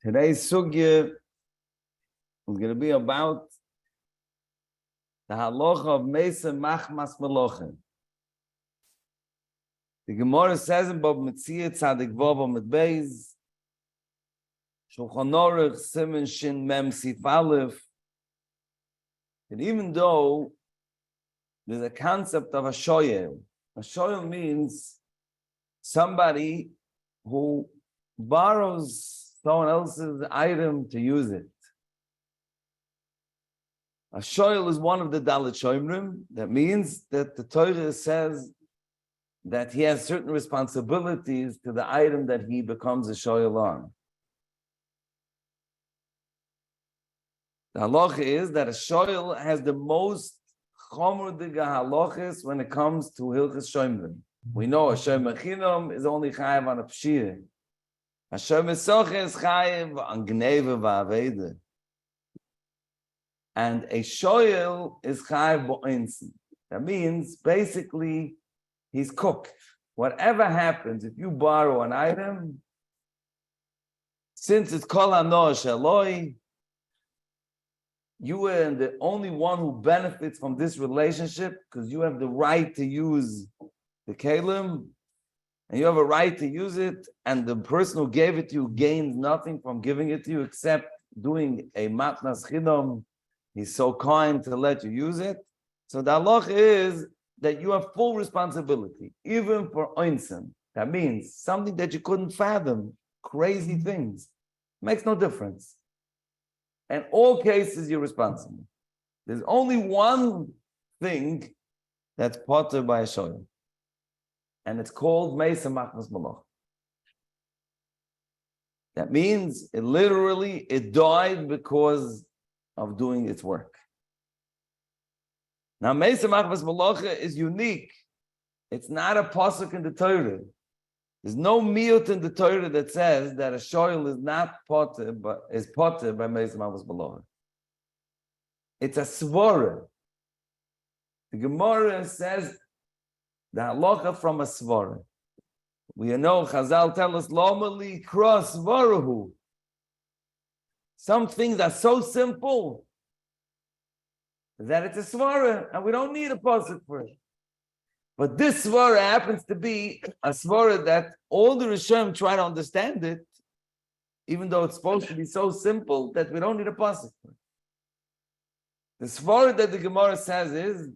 Today's sugya is going to be about the halacha of Mesa Machmas Melochim. The Gemara says in Bab Metzia Tzadik Vav Amud Beis, Shulchan Aruch Siman Shin Mem Sif Aleph, that even though there's a concept of a shoyel means somebody who borrows someone else's item to use it. A shoyel is one of the Dalet SHOMRIM. That means that the Torah says that he has certain responsibilities to the item that he becomes a shoyel on. The halacha is that a shoyel has the most chomerdiga halachas when it comes to HILCHOS SHOMRIM. We know a shomer chinam is only chayiv on a pshir. A shomer socha is chayiv on gneva va'aveda. And a shoyel is chayiv bo'insin. That means basically he's cooked. Whatever happens, if you borrow an item, since it's kol hanoah sheloi, you are the only one who benefits from this relationship because you have the right to use the kelim, and you have a right to use it, and the person who gave it to you gains nothing from giving it to you except doing a matnas chidam. He's so kind to let you use it. So the halacha is that you have full responsibility, even for oinsen. That means something that you couldn't fathom, crazy things. Makes no difference. In all cases, you're responsible. There's only one thing that's potter by a shoyel, and it's called Meisa Machmas Malach. That means it died because of doing its work. Now, Meisa Machmas Malacha is unique. It's not a pasuk in the Torah. There's no miyut in the Torah that says that a shoyel is not potter, but is potter by Meisa Machmas Malacha. It's a svara. The Gemara says the halacha from a svara. We know Chazal tell us lomali cross svarahu. Some things are so simple that it's a svara, and we don't need a pasuk for it. But this svara happens to be a svara that all the Rishonim try to understand it, even though it's supposed to be so simple that we don't need a pasuk for it. The svara that the Gemara says is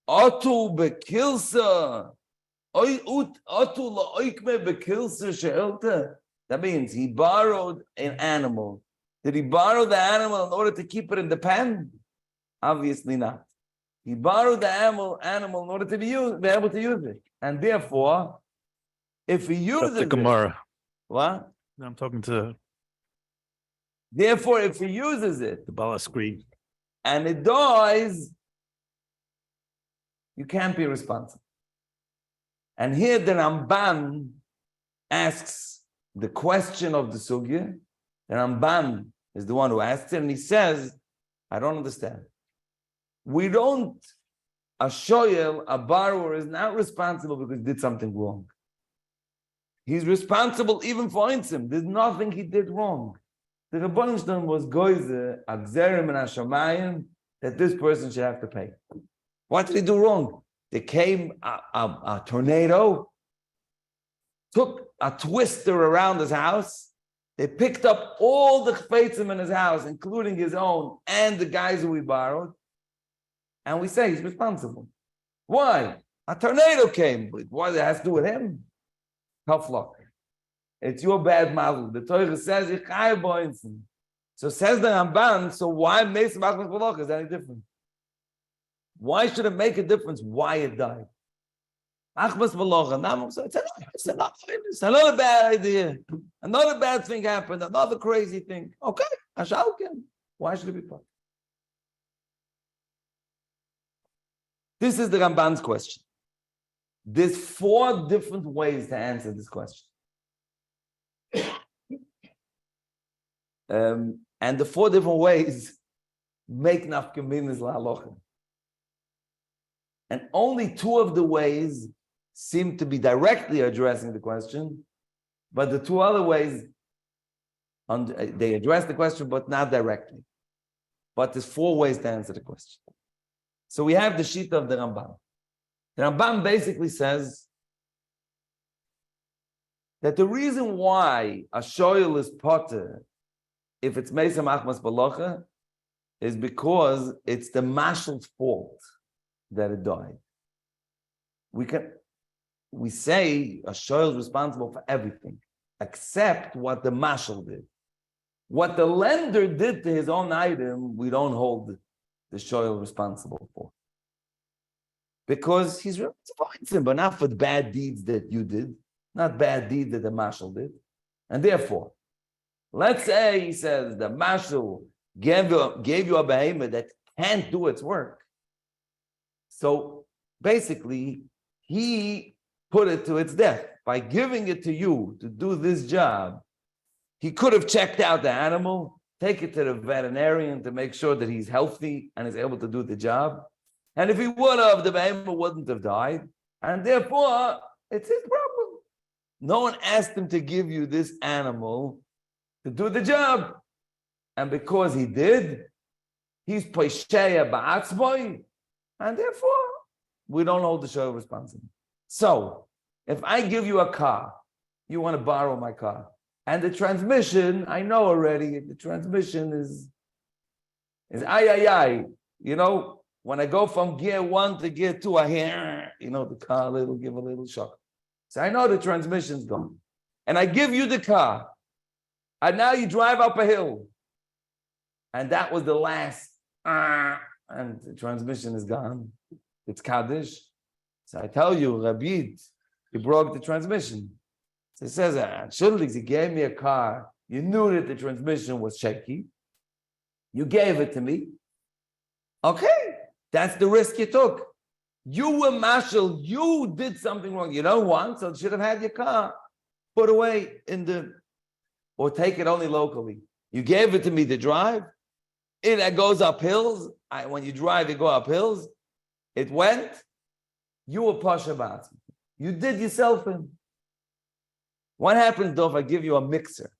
Atu bekilsa, atu la'oikme bekilsa she'elta. That means he borrowed an animal. Did he borrow the animal in order to keep it in the pen? Obviously not. He borrowed the animal in order to be able to use it. And therefore, if he uses the Gemara. What? No, I'm talking to Therefore, if he uses it, the Bala screen, and it dies, you can't be responsible. And here the Ramban asks the question of the sugya. The Ramban is the one who asked it, and he says, I don't understand. A shoyel, a borrower, is not responsible because he did something wrong. He's responsible even for insim. There's nothing he did wrong. The Rebbeinu Shalom was goyze, agzerim and hashamayim, that this person should have to pay. What did he do wrong? There came a tornado, took a twister around his house. They picked up all the chfetzim in his house, including his own and the guys who he borrowed. And we say he's responsible. Why? A tornado came. What does it have to do with him? Tough luck. It's your bad model. The Torah says, so says the Ramban, so why Meisa Machmas Malacha is any different? Why should it make a difference why it died? Machmas Malacha, it's another bad idea. Another bad thing happened, another crazy thing. Okay, Ashalkin. Why should it be part? This is the Ramban's question. There's 4 different ways to answer this question. And the 4 different ways make nafkaminas la'alocha. And only 2 of the ways seem to be directly addressing the question, but the 2 other ways They address the question, but not directly. But there's 4 ways to answer the question. So we have the sheet of the Ramban. The Ramban basically says that the reason why a shoyl is potter, if it's meisam achmas balacha, is because it's the mashal's fault that it died. We say a shoyl is responsible for everything, except what the mashal did. What the lender did to his own item, we don't hold the shoyl responsible for. Because he's responsible, but not for the bad deeds that you did, not bad deeds that the mashal did. And therefore, let's say he says the mashal gave you a behemoth that can't do its work. So basically, he put it to its death by giving it to you to do this job. He could have checked out the animal, take it to the veterinarian to make sure that he's healthy and is able to do the job. And if he would have, the behemoth wouldn't have died. And therefore, it's his problem. No one asked him to give you this animal to do the job. And because he did, he's poisheya ba'atzmoi. And therefore, we don't hold the show responsible. So, if I give you a car, you want to borrow my car. And the transmission, I know already, the transmission is ay. You know, when I go from gear 1 to gear 2, I hear, the car will give a little shock. So I know the transmission's gone. And I give you the car. And now you drive up a hill. And that was the last, and the transmission is gone. It's Kaddish. So I tell you, Rabid, he broke the transmission. So he says, Shuldig, he gave me a car. You knew that the transmission was shaky. You gave it to me. Okay, that's the risk you took. You were marshal. You did something wrong. You don't want, so you should have had your car put away or take it only locally. You gave it to me to drive. It goes up hills. When you drive, you go up hills. It went. You were pasha b'atzma. You did yourself in. What happens though if I give you a mixer?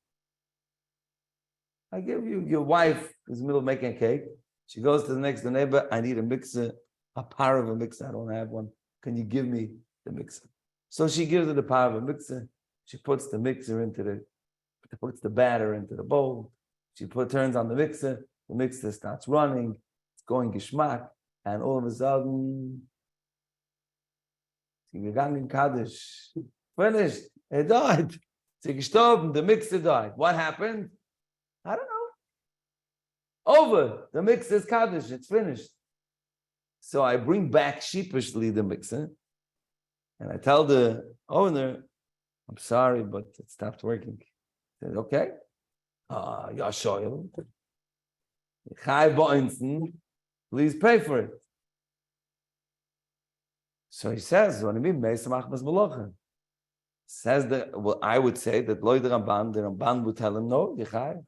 I give you, your wife is in the middle of making a cake. She goes to the next door neighbor, I need a mixer, a power of a mixer. I don't have one. Can you give me the mixer? So she gives her the power of a mixer. She puts the mixer puts the batter into the bowl. She turns on the mixer starts running, it's going geschmack, and all of a sudden, sie gegangen Kaddish, finished, it died. Sie gestorben, the mixer died. What happened? I don't know. Over, the mixer is Kaddish, it's finished. So I bring back sheepishly the mixer, and I tell the owner, I'm sorry, but it stopped working. He said, okay. Ja, shoyl. Chai Boinsen, please pay for it. So he says, what do you mean? Says that, well, I would say that the Ramban would tell him, no, Yechai.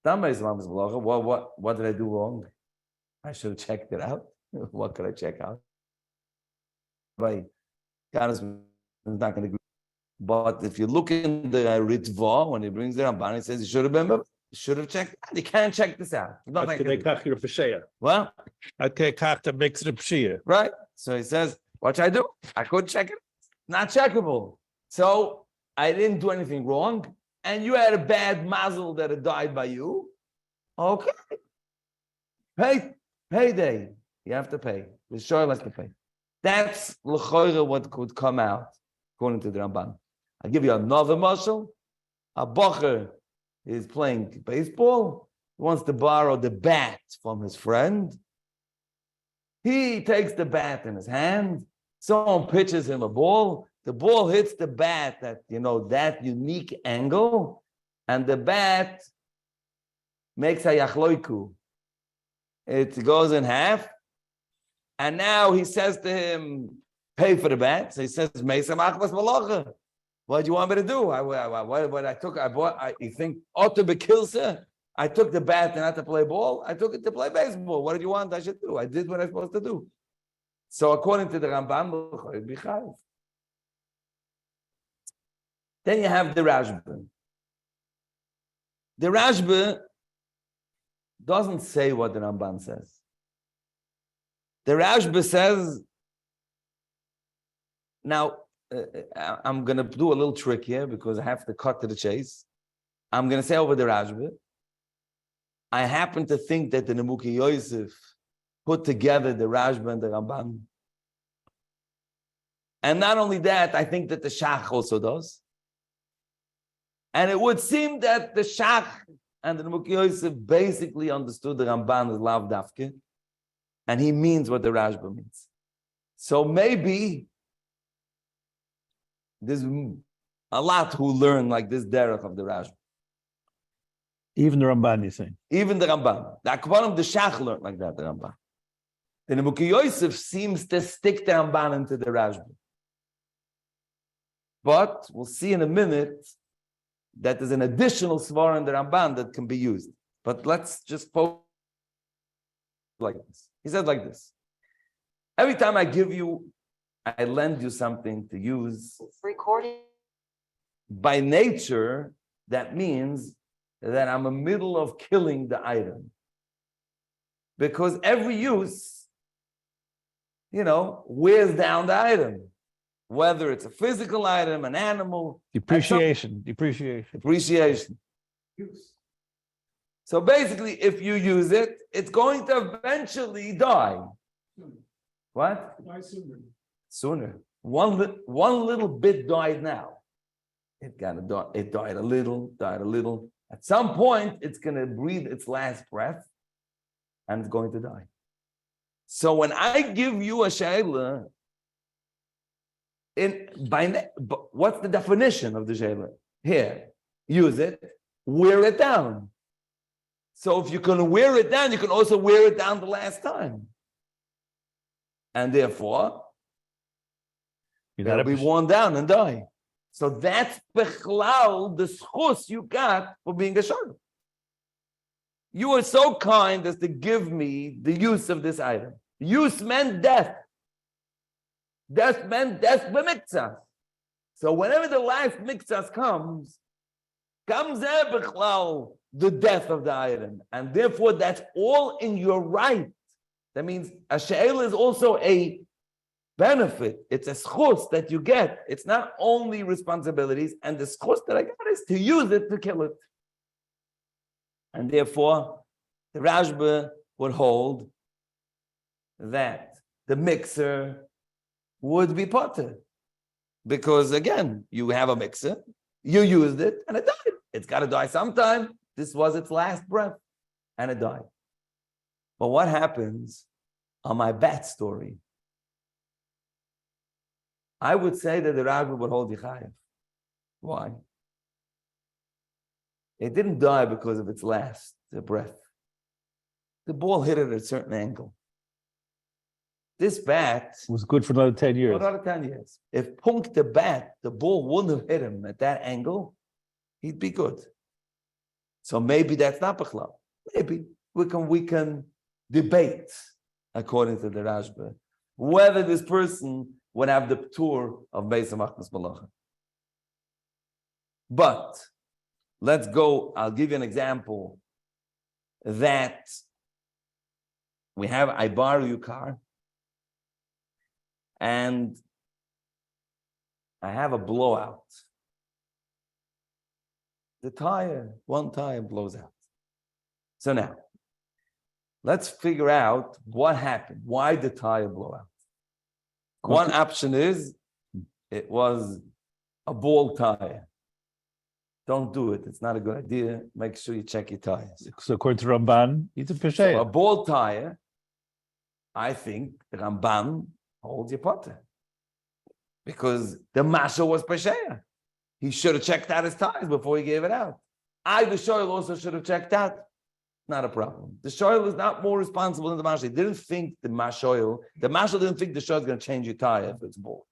What did I do wrong? I should have checked it out. What could I check out? God is not going to agree. But if you look in the Ritva, when he brings the Ramban, he says he should have checked it out. You can't check this out. What? Right. So he says, what should I do? I could check it. Not checkable. So I didn't do anything wrong. And you had a bad mazel that it died by you. Okay. Payday. You have to pay. The shoyl has to pay. That's l'choira what could come out, according to the Ramban. I'll give you another mashal. A bocher is playing baseball. He wants to borrow the bat from his friend. He takes the bat in his hand. Someone pitches him a ball. The ball hits the bat at, that unique angle. And the bat makes a yachloiku. It goes in half. And now he says to him, pay for the bat. So he says, what do you want me to do? You think, I took the bat not to play ball. I took it to play baseball. What did you want I should do? I did what I was supposed to do. So according to the Rambam, then you have the Rashba. The Rashba doesn't say what the Ramban says. The Rashba says, now, I'm going to do a little trick here because I have to cut to the chase. I'm going to say over the Rashba. I happen to think that the Nemuki Yosef put together the Rashba and the Ramban. And not only that, I think that the Shach also does. And it would seem that the Shach and the Nemuki Yosef basically understood the Ramban as Lav Dafke, and he means what the Rashba means. So maybe there's a lot who learn like this derech of the Rashba. Even the Ramban, you're saying? Even the Ramban. The Akbarim, the Shach learned like that, the Ramban. The Nemuki Yosef seems to stick the Ramban into the Rashba. But we'll see in a minute that there's an additional svar in the Ramban that can be used. But let's just focus like this. He says like this. Every time I lend you something to use. Recording. By nature, that means that I'm in the middle of killing the item. Because every use, wears down the item. Whether it's a physical item, an animal. Depreciation. So basically, if you use it, it's going to eventually die. What? Die sooner. Sooner. One little bit died now. It died a little. At some point, it's going to breathe its last breath, and it's going to die. So when I give you a sheila, what's the definition of the sheila? Here, use it, wear it down. So if you can wear it down, you can also wear it down the last time. And therefore, it'll be worn down and die. So that's bechlal, the schus you got for being a shor. You were so kind as to give me the use of this item. Use meant death. Death meant death b'miktzas. So whenever the last miktzas comes there bechlal, the death of the item. And therefore, that's all in your right. That means a she'el is also a benefit. It's a schus that you get. It's not only responsibilities, and the schus that I got is to use it to kill it. And therefore, the Rashba would hold that the mixer would be potter. Because again, you have a mixer, you used it, and it died. It's got to die sometime. This was its last breath, and it died. But what happens on my bat story? I would say that the Rashba would hold Chaim. Why? It didn't die because of its last breath. The ball hit it at a certain angle. This bat was good for another 10 years. Another 10 years. If Punk the bat, the ball wouldn't have hit him at that angle, he'd be good. So maybe that's not Bechlal. Maybe we can debate, according to the Rashba, whether this person would have the ptur of Beis HaMachnas Malacha. But let's go, I'll give you an example that we have, I borrow your car, and I have a blowout. One tire blows out. So now, let's figure out what happened. Why did the tire blow out? One option is, it was a ball tire. Don't do it. It's not a good idea. Make sure you check your tires. So according to Ramban, it's a pesheya. So a ball tire, I think the Ramban holds your potter. Because the Masha was pesheya. He should have checked out his tires before he gave it out. The shoyl also should have checked out. Not a problem. The shoyl is not more responsible than the Masha. He didn't think the Mashoyl didn't think the shoyl is going to change your tire if it's bald.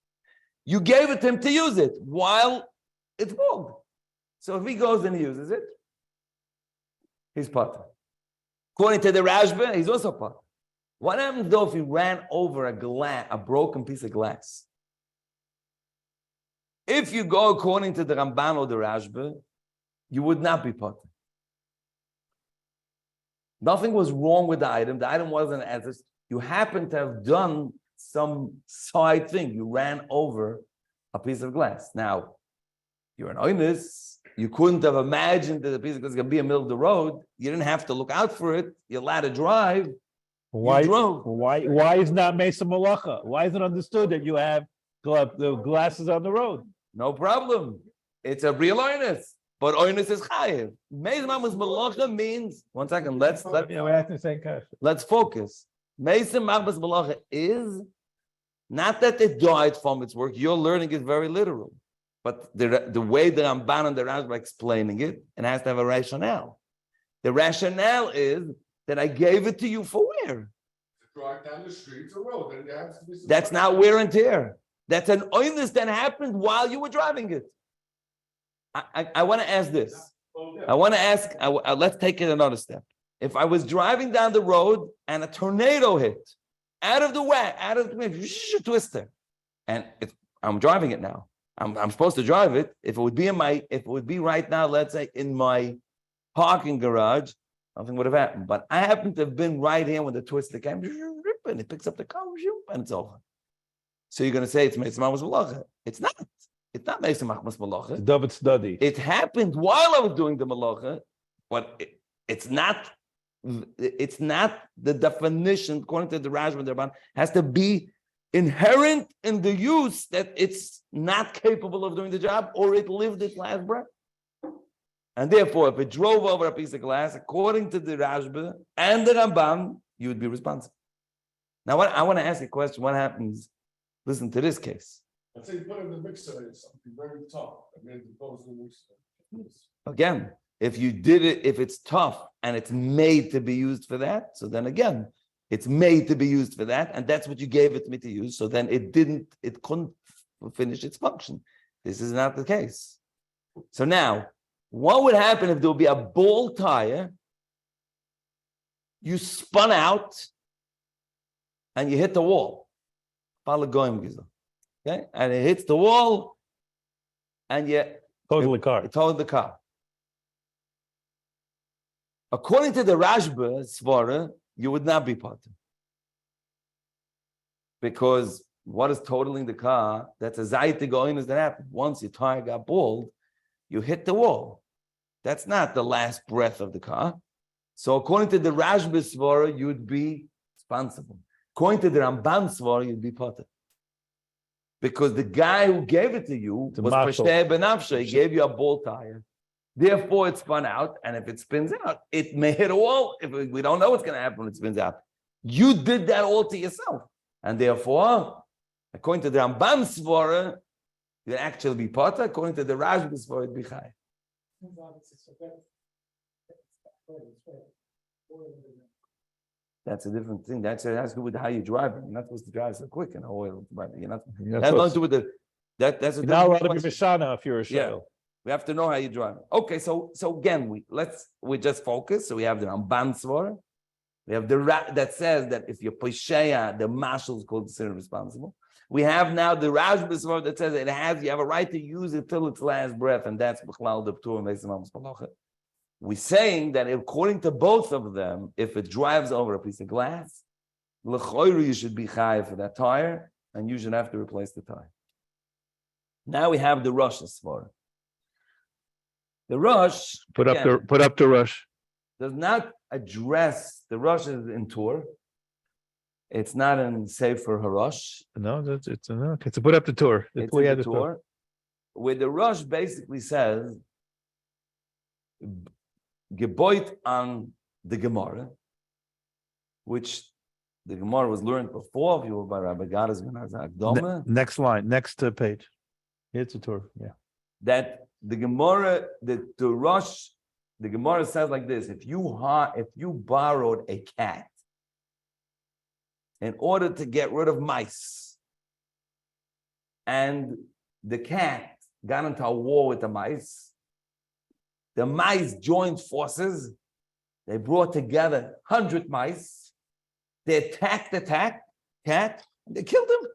You gave it to him to use it while it's bald. So if he goes and he uses it, he's potter. According to the Rashba, he's also potter. What happens though if he ran over a broken piece of glass? If you go according to the Ramban or the Rashba, you would not be potter. Nothing was wrong with the item. The item wasn't as you happen to have done some side thing. You ran over a piece of glass. Now, you're an oinus. You couldn't have imagined that the piece of glass was going to be in the middle of the road. You didn't have to look out for it. You're allowed to drive. Why? You drove. Why is not Mesa Malacha? Why is it understood that you have the glasses on the road? No problem. It's a real oinus. But oinus is chayiv. Meis Machmas Malacha means, one second, let's We're asking the same question. let's focus. Meis Machmas Malacha is not that it died from its work. You're learning it very literal. But the way the Ramban and the Rashba are explaining it, it has to have a rationale. The rationale is that I gave it to you for where? Drive down the street or road. Then you have to be That's not wear and tear. That's an oinus that happened while you were driving it. I want to ask this. I want to ask, let's take it another step. If I was driving down the road and a tornado hit, out of the way, twister, and I'm driving it now. I'm supposed to drive it. If it would be right now, let's say in my parking garage, nothing would have happened. But I happen to have been right here when the twister came, and it picks up the car, and it's over. So you're going to say it's Meis Machmas Malacha. It's not. It's not Meis Machmas Malacha. David study. It happened while I was doing the Malacha, but it's not. It's not the definition, according to the Rashba and the Ramban, has to be inherent in the use that it's not capable of doing the job or it lived its last breath. And therefore, if it drove over a piece of glass, according to the Rashba and the Ramban, you would be responsible. Now, I want to ask you a question. What happens? Listen to this case. Let's say you put in the mixer is something very tough. I mean, goes in the mixer. Again, if you did it, if it's tough and it's made to be used for that, so then again, it's made to be used for that, and that's what you gave it to me to use. So then it couldn't finish its function. This is not the case. So now, what would happen if there would be a ball tire, you spun out, and you hit the wall? Okay, and it hits the wall, and you Total the car. According to the Rashba Svara, you would not be potter. Because what is totaling the car? That's a zayte goinus that happened. Once your tire got bald, you hit the wall. That's not the last breath of the car. So according to the Rashba Svara, you'd be responsible. According to the Ramban Svara, you'd be potter. Because the guy who gave it to you was Pashteh Benafsha. He gave you a ball tire. Therefore, it spun out, and if it spins out, it may hit a wall. If we don't know what's going to happen when it spins out. You did that all to yourself. And therefore, according to the Ramban Svara, you'd actually be potter. According to the Rashba Svara, it'd be chai. That's a different thing. That's to do with how you drive it. You're not supposed to drive so quick in oil. You're not. That's nothing to do with the. That's a you're not allowed to be Mishana if you're a yeah. shayl. We have to know how you drive. Okay, so again, we just focus. So we have the Ramban Svara. We have the that says that if you're Posheya, the marshal is called considered responsible. We have now the Rashba Svara that says you have a right to use it till its last breath, and that's B'chlal the P'tur and Meis Machmas Malacha. We're saying that according to both of them, if it drives over a piece of glass, l'choyru you should be chayiv for that tire, and you should have to replace the tire. Now we have the Rosh Svara. The Rosh Put up the Rosh. Does not address the Rosh is in Tur. It's not in Sefer HaRosh. No, it's okay. So put up the tour. It's in the Tur, where the Rosh basically says Geboit on the Gemara, which the Gemara was learned before if you were by Rabbi Gadas Akdoma. Next line, next page. It's a tour. Yeah. That the Gemara, the Rosh, the Gemara says like this: if you borrowed a cat in order to get rid of mice, and the cat got into a war with the mice joined forces. They brought together 100 mice. They attacked the cat, and they killed him.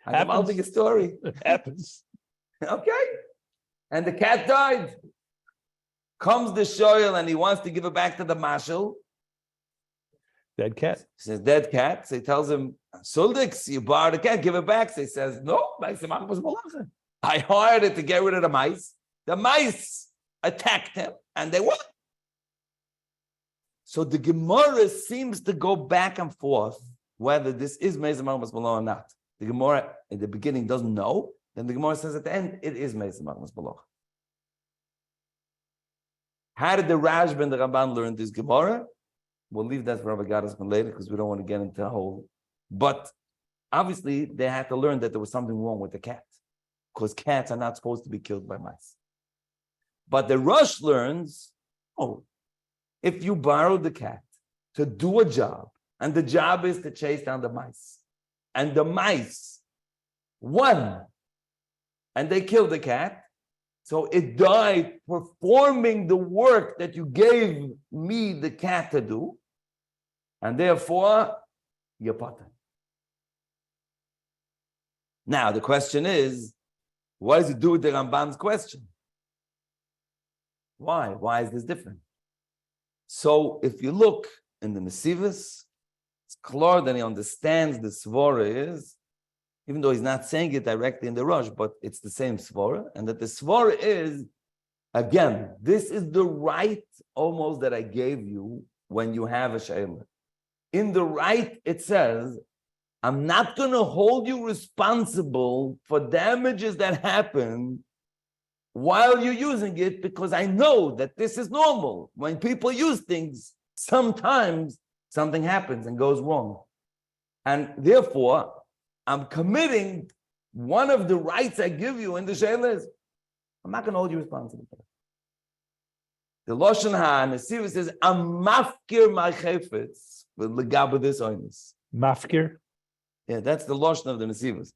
I'm telling a story. It happens. Okay. And the cat died. Comes the shoyel and he wants to give it back to the marshal. Dead cat. He says, dead cat. So he tells him, Suldix, you borrowed the cat, give it back. So he says, no, I hired it to get rid of the mice. The mice attacked him and they won. So the Gemara seems to go back and forth whether this is Meis Malchus Malach or not. The Gemara in the beginning doesn't know. Then the Gemara says at the end, it is Meis Malchus Malach. How did the Rashba and the Ramban learn this Gemara? We'll leave that for Rabbi Gaddis later because we don't want to get into a whole. But obviously, they had to learn that there was something wrong with the cat because cats are not supposed to be killed by mice. But the Rosh learns, if you borrowed the cat to do a job, and the job is to chase down the mice, and the mice won, and they killed the cat, so it died performing the work that you gave me, the cat, to do, and therefore, you're potter. Now, the question is, what does it do with the Ramban's question? Why? Why is this different? So, if you look in the Mesivus, it's clear that he understands the Svara is, even though he's not saying it directly in the Rosh, but it's the same Svara, and that the Svara is, again, this is the right almost that I gave you when you have a Sheila. In the right, it says, I'm not going to hold you responsible for damages that happen while you're using it, because I know that this is normal. When people use things, sometimes something happens and goes wrong. And therefore, I'm committing one of the rights I give you in the Sheila is, I'm not going to hold you responsible for it. The Lashon HaNesiva says, I'm mafkir my chayfetz with legaba this oinus. Mafkir? Yeah, that's the Lashon of the Nesivas.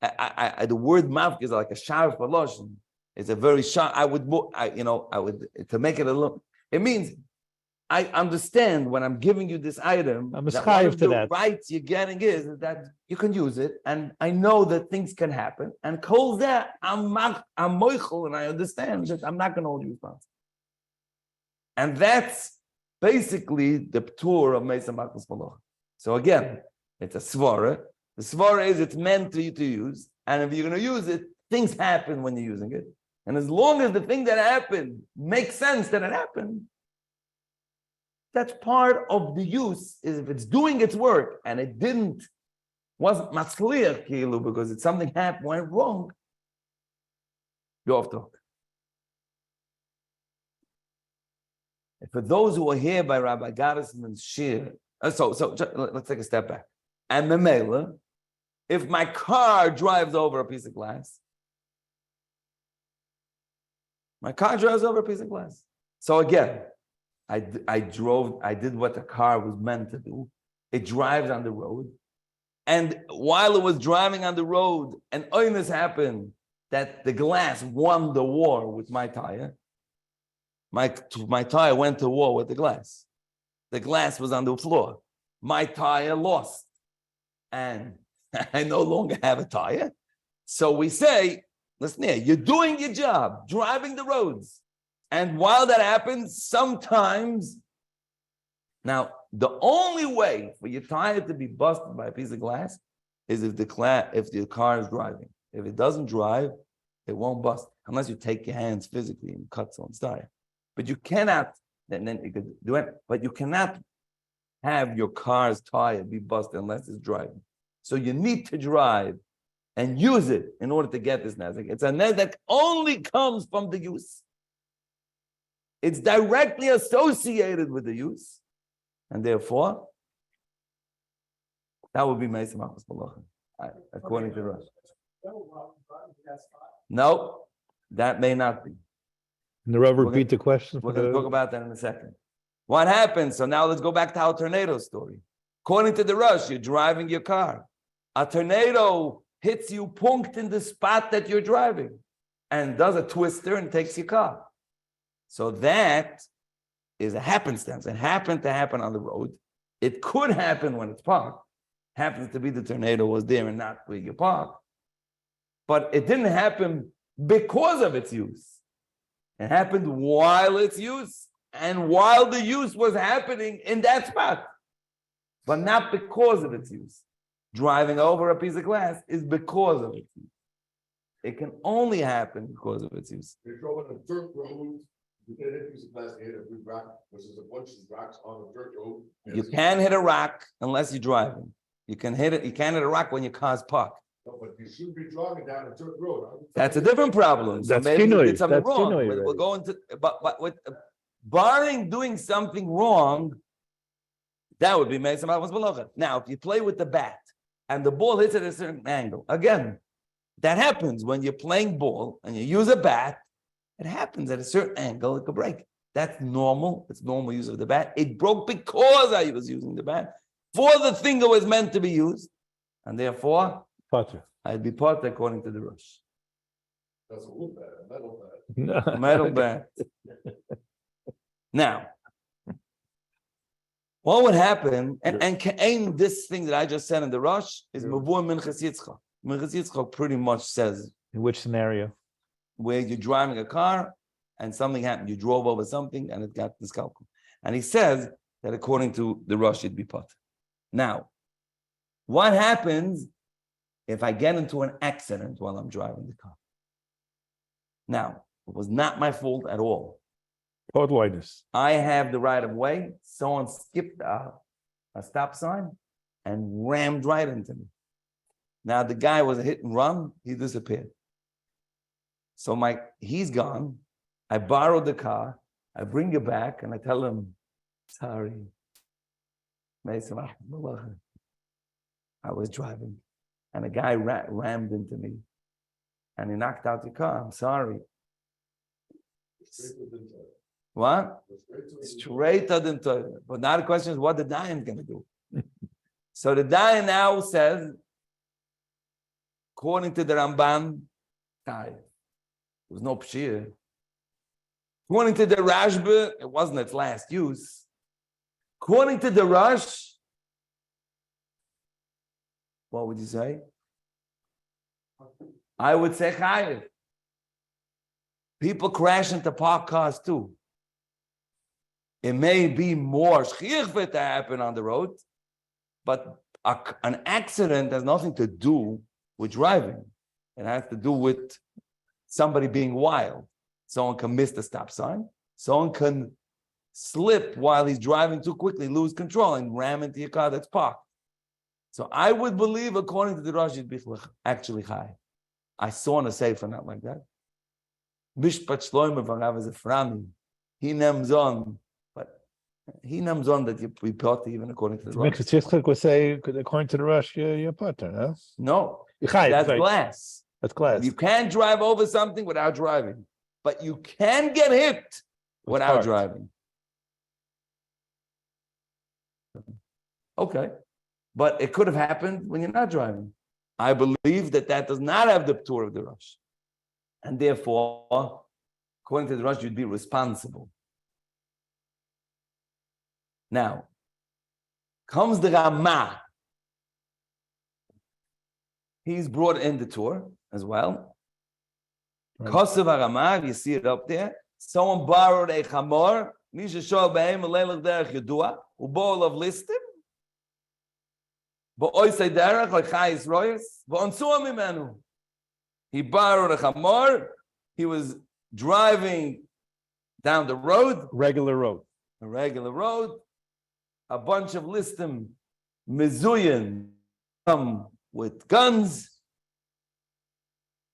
The word mafkir is like a sharp for Lashon. It's a very sharp. I would to make it a little. It means I understand when I'm giving you this item. I'm that one of to the that. rights you're getting is that you can use it, and I know that things can happen. And call that I'm moichel, and I understand that I'm not going to hold you responsible. And that's basically the tour of Meis Malchus Malach. So again, it's a svara. The svara is it's meant to you to use, and if you're going to use it, things happen when you're using it. And as long as the thing that happened makes sense that it happened, that's part of the use. Is if it's doing its work and it wasn't matzliach kilu because it's something went wrong, you're off talk. And for those who are here by Rabbi Gaddisman's shir, so let's take a step back. And Memela, if my car drives over a piece of glass, So again, I did what the car was meant to do. It drives on the road. And while it was driving on the road, an oinus happened that the glass won the war with my tire. My tire went to war with the glass. The glass was on the floor. My tire lost. And I no longer have a tire. So we say, listen here, you're doing your job, driving the roads. And while that happens, sometimes, now, the only way for your tire to be busted by a piece of glass is if the car is driving. If it doesn't drive, it won't bust, unless you take your hands physically and cut someone's tire. But you cannot, then you could do it, but you cannot have your car's tire be busted unless it's driving. So you need to drive and use it in order to get this nezek. It's a nezek that only comes from the use. It's directly associated with the use. And therefore, that would be Meis Malchus Malach, according to Roth. No, that may not be. Can the Rav repeat the question? We're going to talk about that in a second. What happens? So now let's go back to our tornado story. According to the Rosh, you're driving your car. A tornado hits you punct in the spot that you're driving and does a twister and takes your car. So that is a happenstance. It happened to happen on the road. It could happen when it's parked. Happens to be the tornado was there and not where you parked. But it didn't happen because of its use. It happened while it's use and while the use was happening in that spot, but not because of its use. Driving over a piece of glass is because of its use. It can only happen because of its use. They drove on a dirt road, you did hit a piece of glass, they hit a big rock, versus a bunch of rocks on a dirt road. You can't hit a rock unless you're driving. You can hit it. You can't hit a rock when your car's parked. No, but you shouldn't be driving down a dirt road. That's a different problem. So That's maybe you kinui. did something That's wrong. kinui We're already. going to, but with barring doing something wrong, that would be made some malacha. Now, if you play with the bat and the ball hits at a certain angle, again, that happens when you're playing ball and you use a bat. It happens at a certain angle, it could break. That's normal. It's normal use of the bat. It broke because I was using the bat for the thing that was meant to be used, and therefore Potter. I'd be part according to the rush. That's a wood bat, a metal bat. No. Metal bat. Now, what would happen? And this thing that I just said in the rush is Mavur Minchas Yitzchak. Minchas Yitzchak pretty much says In which scenario? where you're driving a car and something happened, you drove over something and it got miscalculated. And he says that according to the rush, it'd be pot. Now, what happens if I get into an accident while I'm driving the car? Now, it was not my fault at all. Road wideness. I have the right of way. Someone skipped a stop sign and rammed right into me. Now, the guy was a hit and run. He disappeared. So he's gone. I borrowed the car. I bring it back and I tell him, sorry. I was driving and a guy rammed into me and he knocked out the car. I'm sorry. What? Straighter than Torah. But now the question is, what the Dayan going to do? So the Dayan now says, according to the Ramban, there was no pshir. According to the Rashba, it wasn't its last use. According to the Rush, what would you say? I would say chayiv. People crash into parked cars too. It may be more shchiach for it to happen on the road, but an accident has nothing to do with driving. It has to do with somebody being wild. Someone can miss the stop sign. Someone can slip while he's driving too quickly, lose control, and ram into your car that's parked. So I would believe, according to the Rosh, it'd be actually high. I saw in a sefer not like that. Mishpat Shlomo HaRav is a frami. He names on, but he names on that you report even according to the Rosh. Yitzchak would say, according to the Rush, you're Potter, huh? No, Chayiv, that's right. glass. That's glass. You can't drive over something without driving, but you can get hit without parked. driving. Okay, but it could have happened when you're not driving. I believe that does not have the tour of the Rosh, and therefore, according to the Rosh, you'd be responsible. Now, comes the Ramah. He's brought in the tour as well. Right. Kosev HaRamav, you see it up there. Someone borrowed a chamor. Misha shol behem leilach derech yedua. Ubo of listim. Bo'oisei derech like chayis royes. Bo'onsua mimenu. He borrowed a chamor. He was driving down the road. Regular road. A regular road. A bunch of listim mezuyin come with guns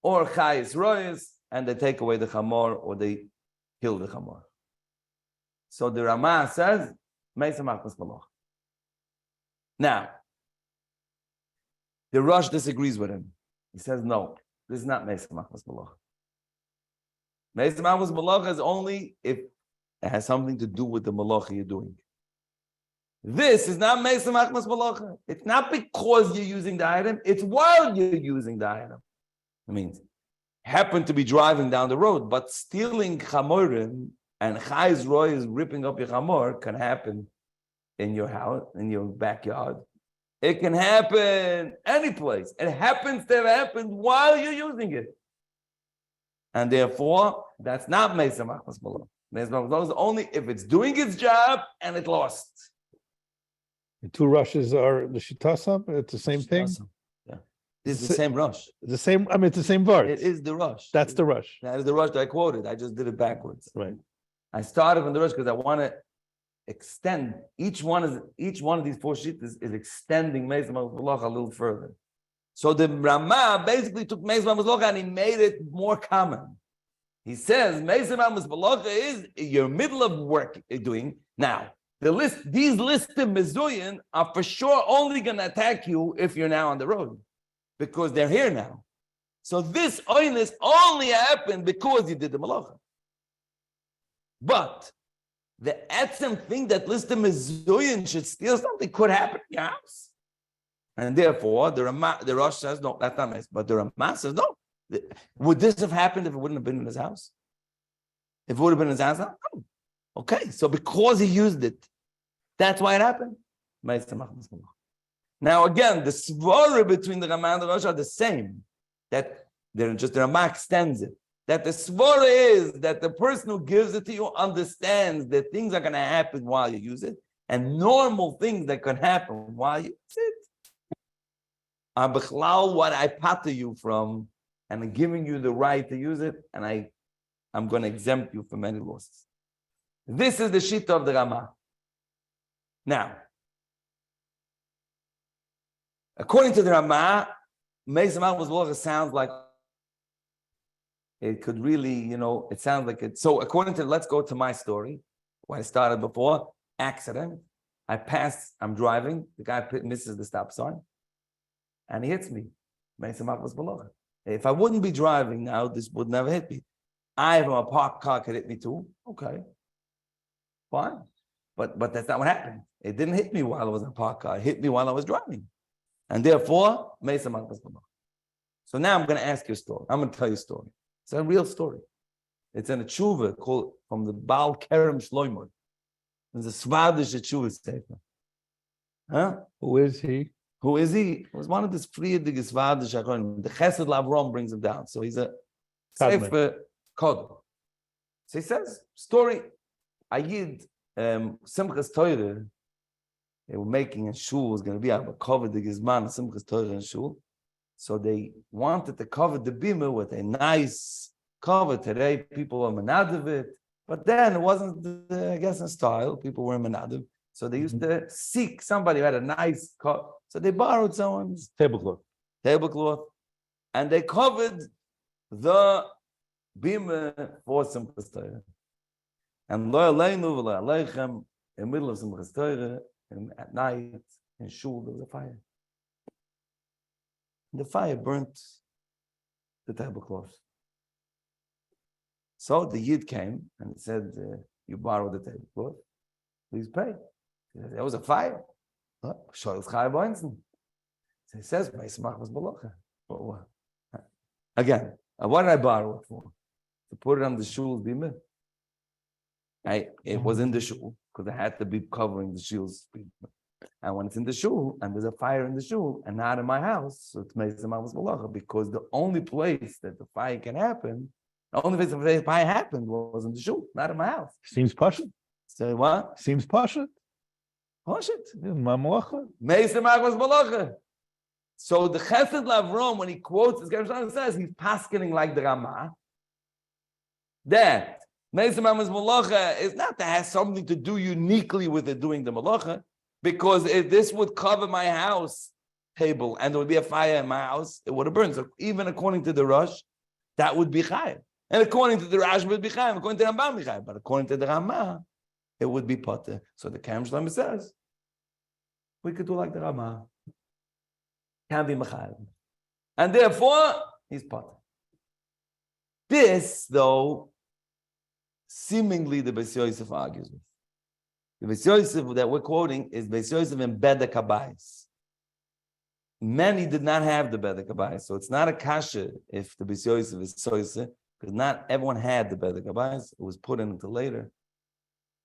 or chayis royes, and they take away the chamor or they kill the chamor. So the Ramah says, Meisa Machmas Malach. Now, the Rosh disagrees with him. He says, no, this is not Meisa Machmas Malach. Meisa Machmas Malach is only if it has something to do with the malacha you're doing. This is not Meisa Machmas Malacha. It's not because you're using the item, it's while you're using the item. It means, happen to be driving down the road, but stealing chamorim and chayz roy is ripping up your chamor can happen in your house, in your backyard. It can happen any place. It happens to have happened while you're using it. And therefore, That's not Mesa Machmas Malach. Mesa Machmas Malach is only if it's doing its job and it lost. The two rushes are the Shittasam. It's the same thing. Yeah. This is the same rush. The same. I mean, it's the same verse. It is the rush. That's the rush. That is the rush that I quoted. I just did it backwards. Right. I started from the rush because I want to extend. Each one of these four sheets is extending Mesa Machmas Malach a little further. So the Rama basically took Mesa Machmas Malach and he made it more common. He says Mesa Machmas Malach is your middle of work doing now. These listed mezuyin are for sure only going to attack you if you're now on the road, because they're here now. So this oinus only happened because you did the malacha. But the etzem thing that listed mezuyin should steal something could happen in your house, and therefore the Rosh says no, that's not nice. But the Rama says no. Would this have happened if it wouldn't have been in his house? If it would have been in his house, no. Okay, so because he used it, that's why it happened. Now again, the svara between the Rama and the Rosh are the same. That they're just the Rama extends it. That the svara is that the person who gives it to you understands that things are going to happen while you use it, and normal things that can happen while you use it are b'chlal what I pater you from, and I'm giving you the right to use it, and I'm going to exempt you from any losses. This is the shita of the Rama. Now, according to the Rama, Mesa Machmas Malach sounds like it could really, it sounds like it. So according to, let's go to my story, what I started before, accident. I'm driving, the guy misses the stop sign, and he hits me. Mesa Machmas Malach. If I wouldn't be driving now, this would never hit me. I have a parked car could hit me too. Okay. Fine. But that's not what happened. It didn't hit me while I was in a parked car. It hit me while I was driving. And therefore, Mesa Machmas Malach. So now I'm going to ask you a story. I'm going to tell you a story. It's a real story. It's in a tshuva called from the Baal Kerem Shloimeh. It's a Svadish tshuva statement. Huh? Who is he? Who is he? It was one of the Friedige Svadish Acharonim. The Chesed Lavrom brings him down. So he's a Sefer Kodol. So he says, story, Ayid, Simchas Torah, they were making a shul, was going to be a cover the Gizman, Simchas Torah and shul. So they wanted to cover the bima with a nice cover. Today, people are menadav it, but then it wasn't, I guess, in style. People were menadav. So they used to seek somebody who had a nice cover. So they borrowed someone's tablecloth, and they covered the bima for Simchas Torah. And lo aleinu v'lo aleichem, in the middle of Simchas Torah, at night, in shul, there was a fire. And the fire burnt the tablecloth. So the Yid came and said, you borrowed the tablecloth, please pay. There was a fire. So he says, again, what did I borrow it for? To put it on the shul's bima? It was in the shul because I had to be covering the shul's bima. And when it's in the shul and there's a fire in the shul and not in my house, so it's Mesa Machmas Malach, because the only place that the fire can happen, the only place that the fire happened was in the shul, not in my house. Seems pasha. Say what? Seems pasha. Pasha. Malacha. Mesa Machmas Malach. So the Chesed Lavrom, when he quotes this, Gershon says he's paskening like the Rama. That Mesa Machmas Malach is not to have something to do uniquely with it doing the Malacha. Because if this would cover my house table and there would be a fire in my house, it would have burned. So even according to the Rosh, that would be Chaim. And according to the Rash, it would be Chaim. According to the Rambam, it would be Chaim. But according to the Rama, it would be Potter. So the Kerem Shloimeh says, we could do like the Rama. Can't be Mechaim. And therefore, he's Potter. This, though, seemingly the Beis Yosef argues with. The Beis Yosef that we're quoting is Beis Yosef in Bedek Habayis. Many did not have the Bedek Habayis, so it's not a kasha if the Beis Yosef is Soise, because not everyone had the Bedek Habayis. It was put in until later.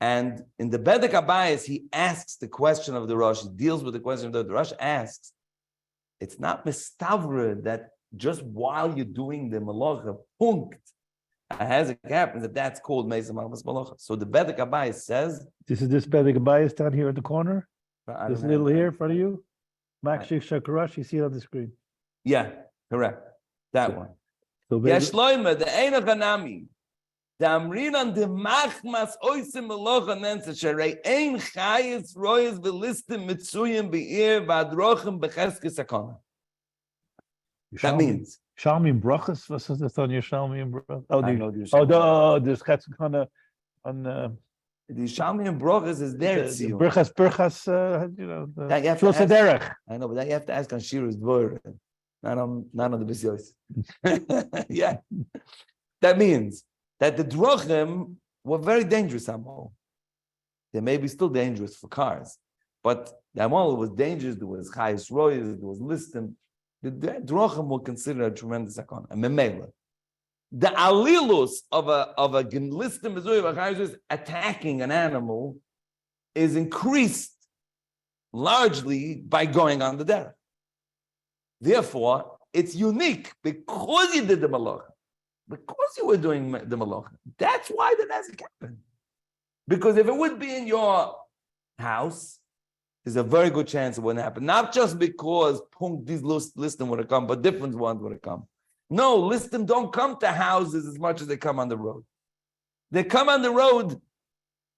And in the Bedek Habayis, he asks the question of the Rosh. He deals with the question that the Rosh asks. It's not mistavra that just while you're doing the malacha, punkt, a hezek happens, if that's called Mesa Malchus Malacha. So the Bedek Abayis says, this Bedek bias down here in the corner. This little here in front of you. Makshik Shakarash, you see it on the screen. Yeah, correct. That one. So Yeshloime, the Eina Ganami, the Amrinan, the Machmas Oisim Melocha Nensa Sharei, Ein Chayes Royes Velistim Mitsuyim Be'ir Vadrochim Becheskes Sakona. That means HBrachos. What's this on your HBrachos? There's Chetzkana on the HBrachos is there. Berchas, I know, but that you have to ask on Shira's Dvor, not on the Bisyos. Yeah, that means that the Drochim were very dangerous somehow. They may be still dangerous for cars, but the Amal was dangerous. There was Chayes Royes, there was Listim. The Drochim were considered a tremendous akon. And Memela, the alilus of a Listim Missouri attacking an animal is increased largely by going on the derech. Therefore, it's unique because you did the malacha, because you were doing the malacha. That's why the nezik happened. Because if it would be in your house, there's a very good chance it wouldn't happen. Not just because these listim would have come, but different ones would have come. No, listim don't come to houses as much as they come on the road. They come on the road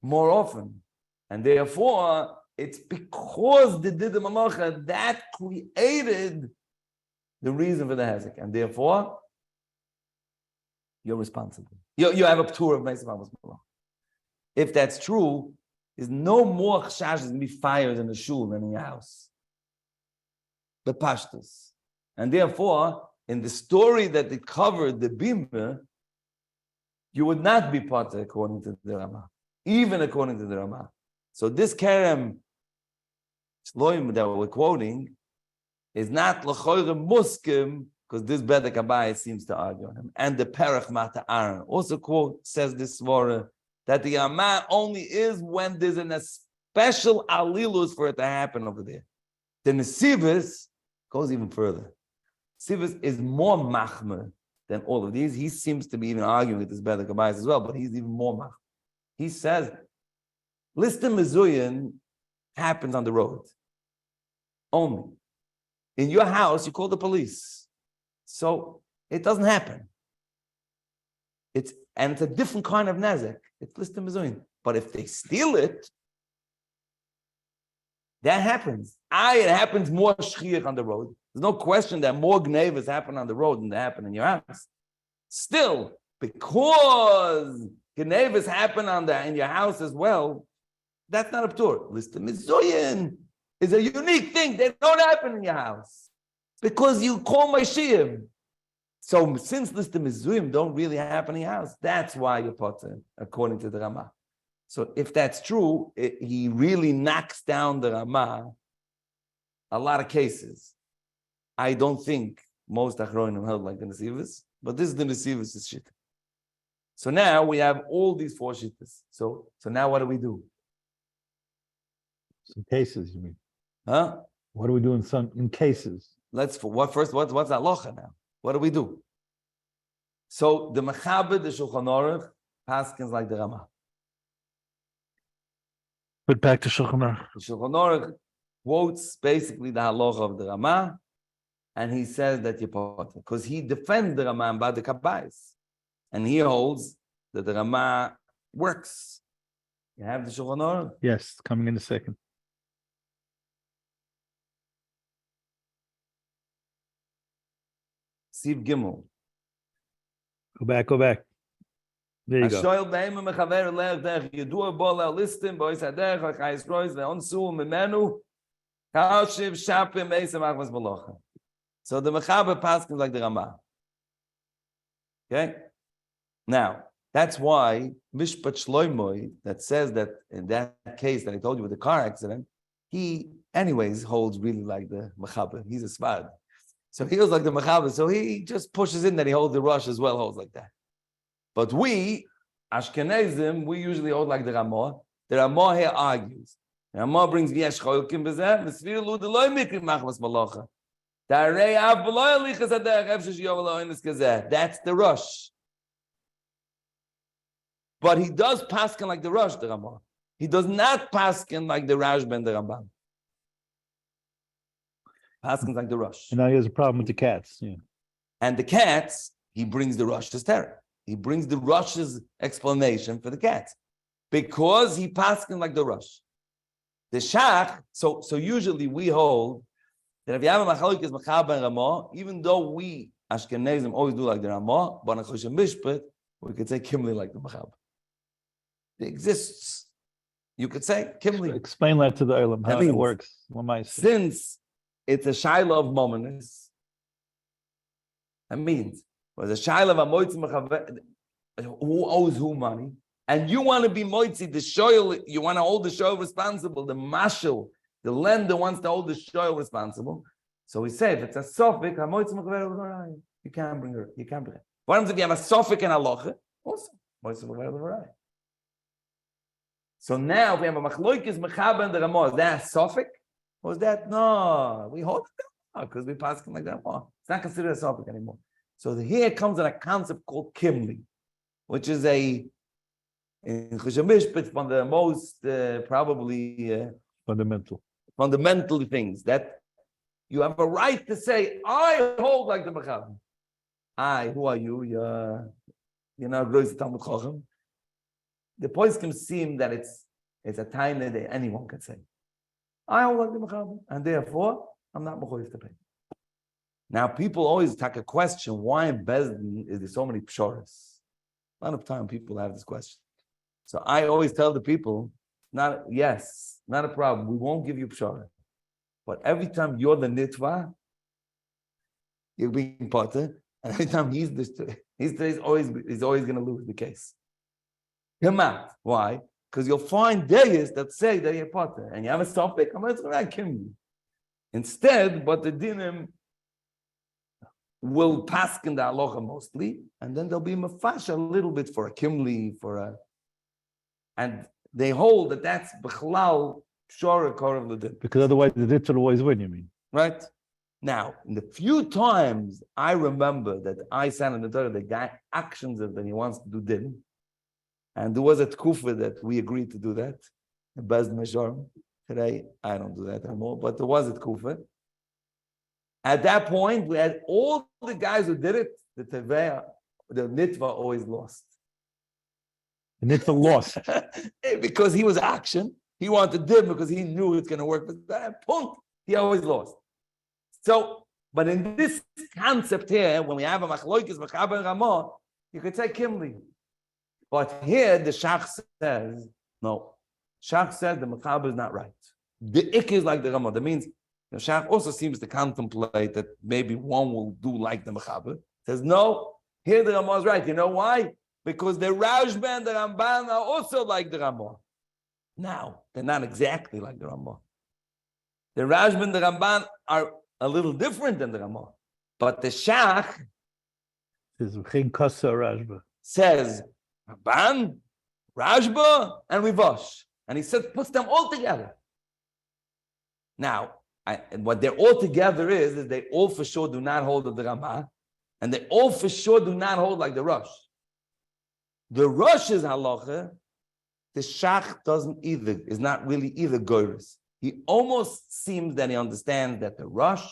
more often. And therefore, it's because they did the malacha that created the reason for the hezek. And therefore, you're responsible. You have a tour of Mesa Malchus Malacha. If that's true, there's no more chashash going to be fires in the shul than in your house. The pashtus. And therefore, in the story that it covered the bimah, you would not be potter according to the Ramah, even according to the Ramah. So this kerem shloim that we're quoting is not l'choyre muskim, because this Bedek Abayis seems to argue on him. And the Perach Mata Aaron also says this svara, that the Ramah only is when there's a special alilus for it to happen over there. The Nesivus goes even further. Nesivus is more machmer than all of these. He seems to be even arguing with this Bedek Abayis as well, but he's even more machmer. He says, Listim Mezuyin happens on the road. Only. In your house, you call the police. So it doesn't happen. It's a different kind of nezek. It's Listim Mezuyin. But if they steal it, that happens. It happens more shchiach on the road. There's no question that more gnevas happen on the road than they happen in your house. Still, because gnevas happen in your house as well, that's not a ptur. Listim Mezuyin is a unique thing. They don't happen in your house because you call my shiim. So since Listim Mezuyin don't really happen in your house, that's why you're potter, according to the Ramah. So if that's true, he really knocks down the Ramah a lot of cases. I don't think most Achronim held like the Nesivus, but this is the Nesivus' shit. So now we have all these four shittas. So now what do we do? Some cases, you mean? Huh? What do we do in cases? What's that locha now? What do we do? So the Mechaber, the Shulchan Aruch, paskins like the Ramah. Put back to Shulchan Aruch. The Shulchan Aruch quotes basically the halacha of the Ramah, and he says that you're potter because he defends the Ramah by the Kabbayis, and he holds that the Ramah works. You have the Shulchan Aruch? Yes, coming in a second. Siv Gimel. Go back. There you go. So the Mechaber paskins like the Ramah. Okay? Now, that's why Mishpat Shloimoi, that says that in that case that I told you with the car accident, he anyways holds really like the Mechaber. He's a Sfard. So he holds like the Mechaber. So he just pushes in that he holds the Rosh as well, holds like that. But we, Ashkenazim, we usually hold like the Ramah. The Ramah here argues. The Ramah brings V'yesh Cholkim B'zeh, V'svir Lu D'loi Mikri Machmas Malacha. That's the Rosh. But he does paskin like the Rosh, the Ramah. He does not paskin like the Rashba and the Ramban. Paskins like the Rosh. And now he has a problem with the cats. Yeah. And the cats, he brings the Rosh's terror. He brings the Rosh's explanation for the cats. Because he paskin like the Rosh. The Shach, so usually we hold that if you have a machalok is Mechaber and Ramah, even though we Ashkenazim always do like the Ramah, but in Choshen Mishpat, we could say Kimli like the Mechaber. It exists. You could say Kimli. Explain that to the Olam, how it works. Since it's a Shaila of Mominus, that means was a Shaila of a Moitzi Mechaber, who owes who money, and you want to be Moitzi, the Shoyl, you want to hold the Shoyl responsible, the Mashal, the lender wants to hold the Shoyl responsible. So we say, if it's a Sofik, a Moitzi Mechaber, you can't bring her. You can't bring her. What happens if you have a Sofik and a Locha? Also, Moitzi Mechaber. So now, if we have a Machloikis Mechaber and the Ramah, is that a Sofik? Or is that, no, we hold it down because we pass it like that. It's not considered a Sofik anymore. So here comes in a concept called Kimli, which is in Choshen Mishpat, one of the most probably fundamental things that you have a right to say, I hold like the Mechaber. Who are you? You're not Grois Talmud Chacham. The poskim seem that it's a time that anyone can say, I hold like the Mechaber, and therefore I'm not mechuyev to pay. Now people always take a question: why in Bezdin is there so many pshoras? A lot of time people have this question. So I always tell the people, not a problem. We won't give you pshara, but every time you're the nitva, you're being potter, and every time he's always going to lose the case. Come out. Why? Because you'll find days that say that you're potter, and you have a topic. I'm going to kill you. Instead, but the dinim will pass in the halacha mostly, and then there'll be mafash a little bit for a kimli, and they hold that that's b'chlal shora korav l'din. Because otherwise the dit will always win, you mean? Right? Now, in the few times I remember that I sat in the Torah, the guy actions it that he wants to do din, and there was a tkufa that we agreed to do that, Bez Meshorim. Today, I don't do that anymore, but there was a tkufa. At that point, we had all the guys who did it, the Teveya, the Nitva always lost. The Nitva lost. Because he was action. He wanted to do because he knew it's going to work. But that point, he always lost. So, but in this concept here, when we have a Machloikis, Mechaber and Ramah, you could say Kimli. But here, the Shach says, no. Shach says the Mechaber is not right. The Ik is like the Ramah. That means the Shach also seems to contemplate that maybe one will do like the Mechaber. Says, no, here the Ramah is right. You know why? Because the Rashba and the Ramban are also like the Ramah. Now, they're not exactly like the Ramah. The Rashba and the Ramban are a little different than the Ramah. But the Shach says Ramban, Rashba, and Rivosh. And he says, puts them all together. Now, and what they're all together is they all for sure do not hold the Ramah, and they all for sure do not hold like the Rosh. The Rosh's halacha, the Shach doesn't either, is not really either goyrus. He almost seems that he understands that the Rosh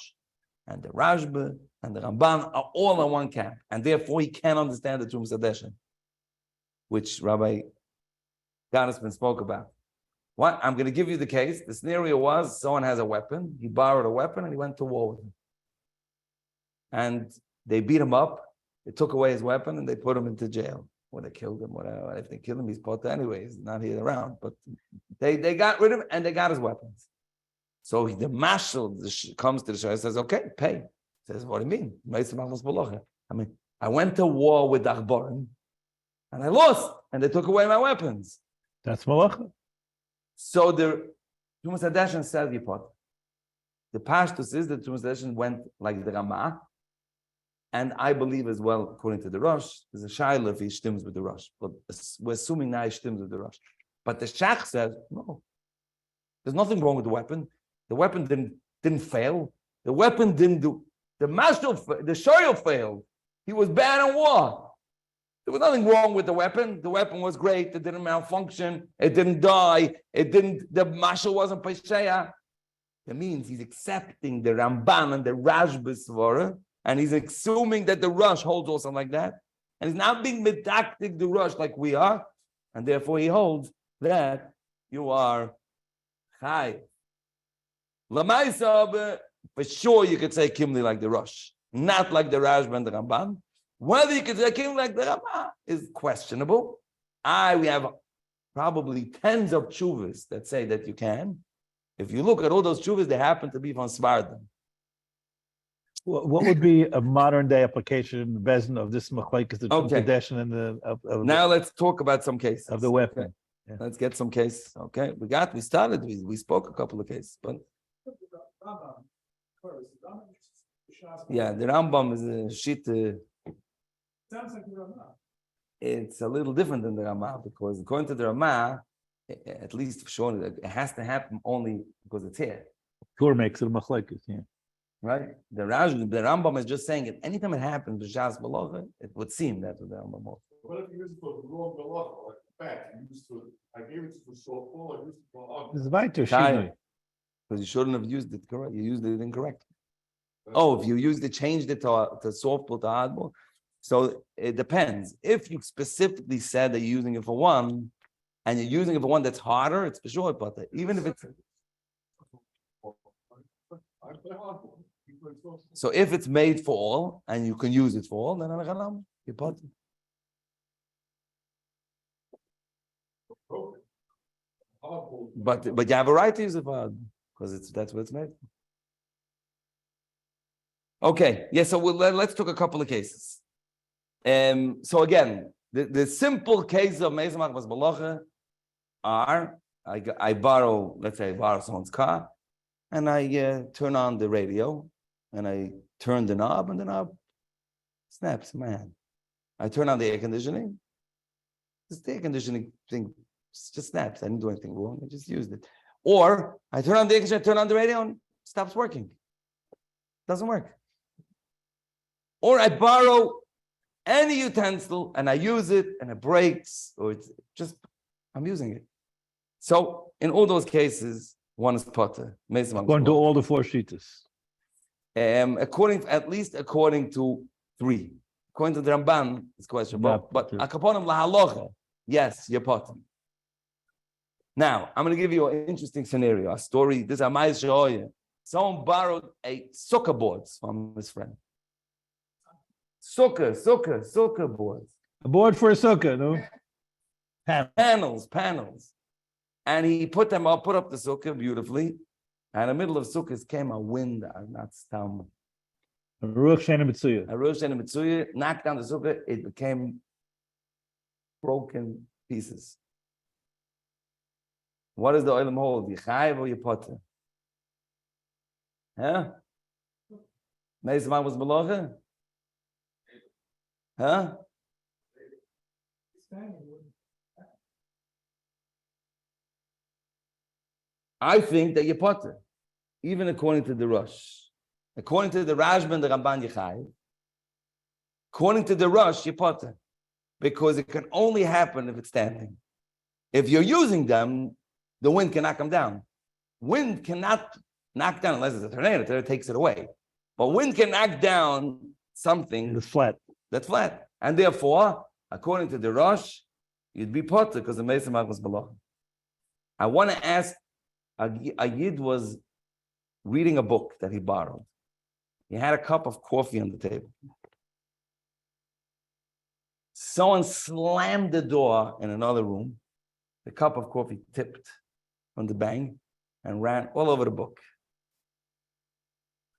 and the Rashba and the Ramban are all in one camp, and therefore he can't understand the Trumas Hadeshen, which Rabbi Gottesman spoke about. What? I'm going to give you the case. The scenario was someone has a weapon. He borrowed a weapon and he went to war with him. And they beat him up. They took away his weapon and they put him into jail. Or they killed him, whatever. If they killed him, he's potter anyway. He's not here around. But they got rid of him and they got his weapons. So the marshal comes to the shah and says, okay, pay. He says, what do you mean? I mean, I went to war with Achborim and I lost. And they took away my weapons. That's malacha. So the Trumas Hadeshen says the pot. The Pashtus is that Trumas Hadeshen went like the Ramah, and I believe as well, according to the Rosh, there's a shayla if he shtims with the Rosh, but we're assuming now he shtims with the Rosh. But the Shach says no. There's nothing wrong with the weapon. The weapon didn't fail. The weapon didn't do. The mashal, the shoyl failed. He was bad in war. There was nothing wrong with the weapon. The weapon was great. It didn't malfunction. It didn't die. The mashal wasn't Pesheya. That means he's accepting the Ramban and the Rashba Svara, and he's assuming that the Rush holds also like that. And he's not being medactic the Rush like we are, and therefore he holds that you are Chai. Lamaisa, for sure you could say Kimli like the Rush, not like the Rashba and the Ramban. Whether you could say Kimli like the Ramban is questionable. We have probably tens of tshuvas that say that you can. If you look at all those tshuvas, they happen to be from Svardim. What would be a modern day application Bezin of this machlekes, the Kadesh and the now let's talk about some cases of the weapon. Okay. Yeah. Let's get some cases. Okay, we spoke a couple of cases, but yeah, the Rambam is a shit. It's a little different than the Ramah because according to the Ramah, at least for sure, it has to happen only because it's here. Tur makes it machlekes, yeah. Right? The Rambam is just saying it. Anytime it happens, b'shas b'locha, it would seem that's what the Rambam was. What if you use it for the wrong b'locha, like the bat? I gave it to the softball, I used it for It's weiter, Shinoi. Because you shouldn't have used it correct. You used it incorrect. If you changed it to softball to hardball. So it depends. If you specifically said that you're using it for one, and you're using it for one that's harder, it's for sure, but even if it's so if it's made for all and you can use it for all, then you're part. But you have a right to use it for because that's what it's made for. Okay, yeah. So let's talk a couple of cases. So again, the simple case of Meizah Machmas Balacha are I borrow someone's car, and I turn on the radio, and I turn the knob, and the knob snaps in my hand. I turn on the air conditioning. The air conditioning thing just snaps. I didn't do anything wrong. I just used it. Or I turn on the air conditioning, turn on the radio, and it stops working. Doesn't work. Or I borrow any utensil and I use it and it breaks, or it's just I'm using it. So in all those cases, one is potter. According to all the four shittas. According to three. According to the Ramban, it's questionable. But akaponim lahalocha, yes, you're potter. Now, I'm going to give you an interesting scenario, a story. This is a ma'is she'oya. Someone borrowed a sukkah boards from his friend. Sukkah boards. A board for a sukkah, no? Panels. And he put up the sukkah beautifully. And in the middle of sukkahs came a wind, not stam. A Ruach Shena Mitsuya knocked down the sukkah. It became broken pieces. What does the oilam hold? You chayiv or you potter? Huh? Meizah Machmas Balacha? Huh? I think that you potter, even according to the Rush. According to the Rashba and the Ramban Yechai, according to the Rush, you potter, because it can only happen if it's standing. If you're using them, the wind can knock them down. Wind cannot knock down unless it's a tornado. It takes it away. But wind can knock down something that's flat. And therefore, according to the Rosh, you'd be potter because the Meizah Machmas Balacha. I want to ask, a Yid was reading a book that he borrowed. He had a cup of coffee on the table. Someone slammed the door in another room. The cup of coffee tipped from the bang and ran all over the book.